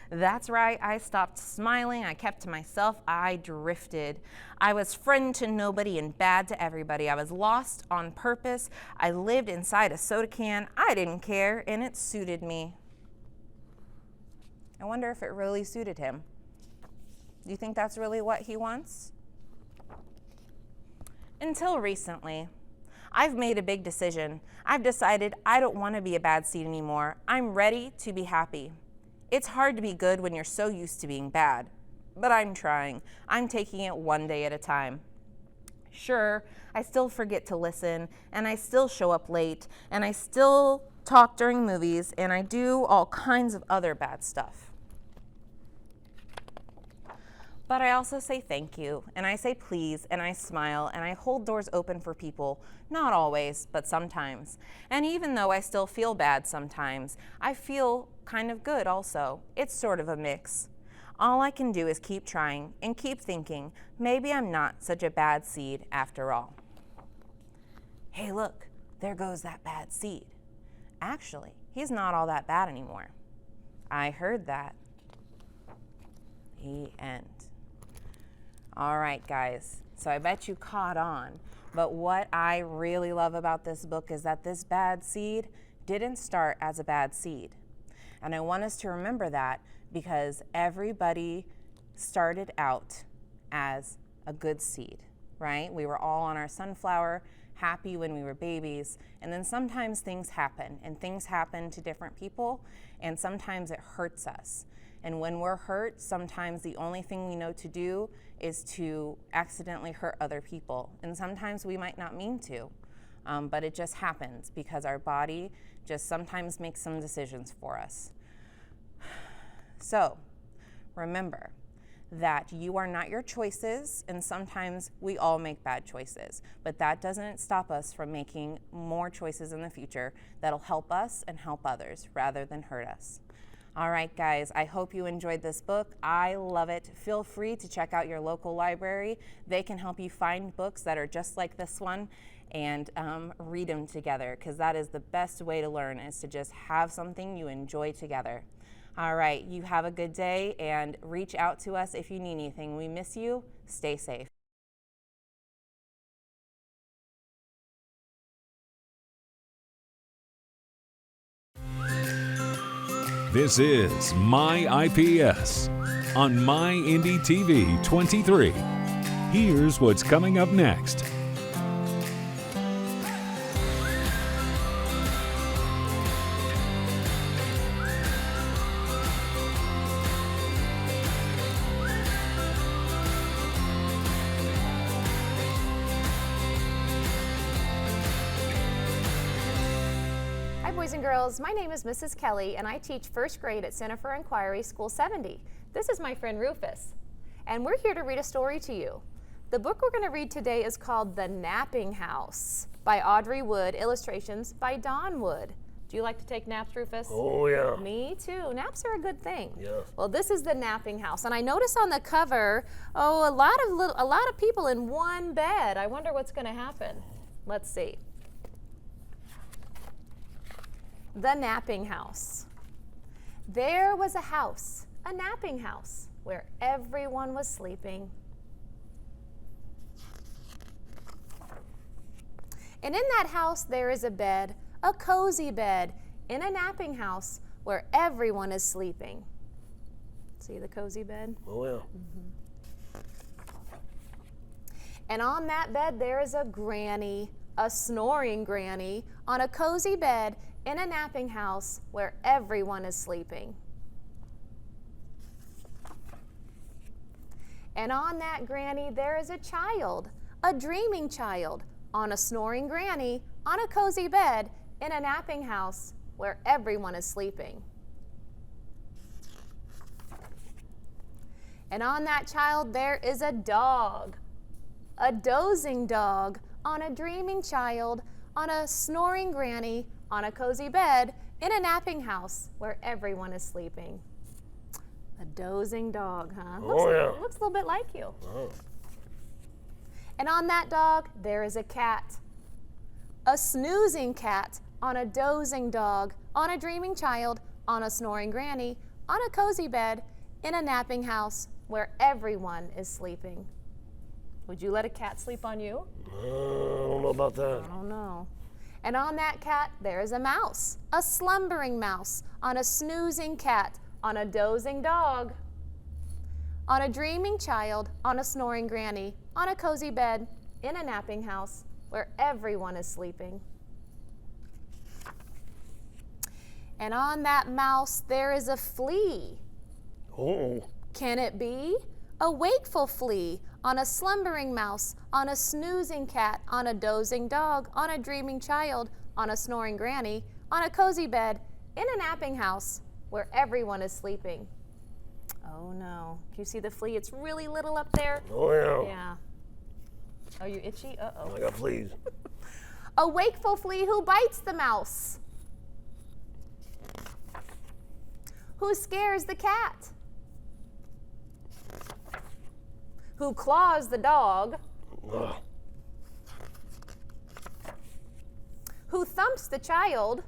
That's right, I stopped smiling, I kept to myself, I drifted. I was friend to nobody and bad to everybody. I was lost on purpose. I lived inside a soda can. I didn't care, and it suited me. I wonder if it really suited him. Do you think that's really what he wants? Until recently, I've made a big decision. I've decided I don't want to be a bad seed anymore. I'm ready to be happy. It's hard to be good when you're so used to being bad, but I'm trying. I'm taking it one day at a time. Sure, I still forget to listen, and I still show up late, and I still talk during movies, and I do all kinds of other bad stuff. But I also say thank you, and I say please, and I smile, and I hold doors open for people. Not always, but sometimes. And even though I still feel bad sometimes, I feel kind of good also. It's sort of a mix. All I can do is keep trying and keep thinking, maybe I'm not such a bad seed after all. Hey, look, there goes that bad seed. Actually, he's not all that bad anymore. I heard that. The end. All right, guys, so I bet you caught on, but what I really love about this book is that this bad seed didn't start as a bad seed. And I want us to remember that because everybody started out as a good seed, right? We were all on our sunflower, happy when we were babies, and then sometimes things happen, and things happen to different people, and sometimes it hurts us. And when we're hurt, sometimes the only thing we know to do is to accidentally hurt other people. And sometimes we might not mean to, but it just happens because our body just sometimes makes some decisions for us. So remember that you are not your choices, and sometimes we all make bad choices, but that doesn't stop us from making more choices in the future that'll help us and help others rather than hurt us. All right, guys, I hope you enjoyed this book. I love it. Feel free to check out your local library. They can help you find books that are just like this one and read them together, because that is the best way to learn, is to just have something you enjoy together. All right, you have a good day, and reach out to us if you need anything. We miss you. Stay safe. This is MyIPS on MyINDY-TV 23. Here's what's coming up next. Boys and girls, my name is Mrs. Kelly and I teach first grade at Center for Inquiry, School 70. This is my friend Rufus, and we're here to read a story to you. The book we're going to read today is called The Napping House by Audrey Wood, illustrations by Don Wood. Do you like to take naps, Rufus? Oh, yeah. Me too. Naps are a good thing. Yeah. Well, this is The Napping House, and I notice on the cover, a lot of people in one bed. I wonder what's going to happen. Let's see. The Napping House. There was a house, a napping house, where everyone was sleeping. And in that house there is a bed, a cozy bed, in a napping house where everyone is sleeping. See the cozy bed? Oh, yeah. And on that bed there is a granny, a snoring granny, on a cozy bed in a napping house where everyone is sleeping. And on that granny there is a child, a dreaming child, on a snoring granny, on a cozy bed in a napping house where everyone is sleeping. And on that child there is a dog, a dozing dog, on a dreaming child, on a snoring granny, on a cozy bed in a napping house where everyone is sleeping. A dozing dog, huh? Oh, yeah. Looks a little bit like you. Oh. And on that dog, there is a cat. A snoozing cat, on a dozing dog, on a dreaming child, on a snoring granny, on a cozy bed in a napping house where everyone is sleeping. Would you let a cat sleep on you? I don't know about that. I don't know. And on that cat, there is a mouse, a slumbering mouse, on a snoozing cat, on a dozing dog, on a dreaming child, on a snoring granny, on a cozy bed, in a napping house where everyone is sleeping. And on that mouse, there is a flea. Oh. Can it be? A wakeful flea, on a slumbering mouse, on a snoozing cat, on a dozing dog, on a dreaming child, on a snoring granny, on a cozy bed, in a napping house where everyone is sleeping. Oh no. Can you see the flea? It's really little up there. Oh, yeah. Yeah. Are you itchy? Uh-oh. I got fleas. A wakeful flea who bites the mouse. Who scares the cat. Who claws the dog. Ugh. Who thumps the child.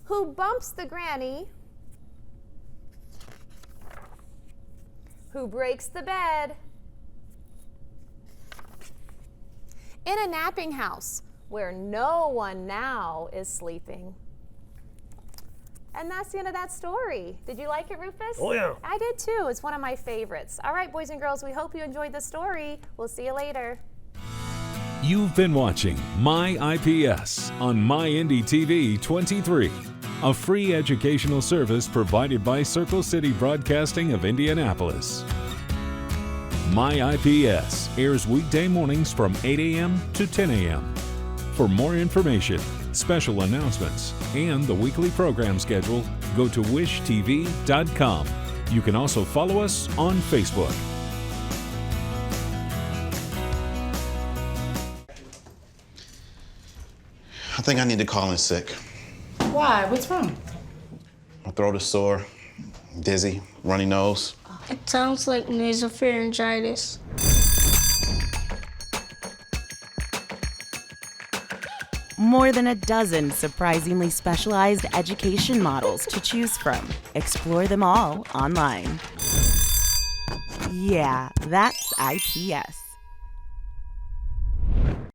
Who bumps the granny. Who breaks the bed. In a napping house where no one now is sleeping. And that's the end of that story. Did you like it, Rufus? Oh, yeah. I did too. It's one of my favorites. All right, boys and girls, we hope you enjoyed the story. We'll see you later. You've been watching MyIPS on MyINDY-TV 23, a free educational service provided by Circle City Broadcasting of Indianapolis. MyIPS airs weekday mornings from 8 a.m. to 10 a.m. For more information, special announcements, and the weekly program schedule, go to wishtv.com. You can also follow us on Facebook. I think I need to call in sick. Why? What's wrong? My throat is sore, dizzy, runny nose. It sounds like nasopharyngitis. More than a dozen surprisingly specialized education models to choose from. Explore them all online. Yeah, that's IPS.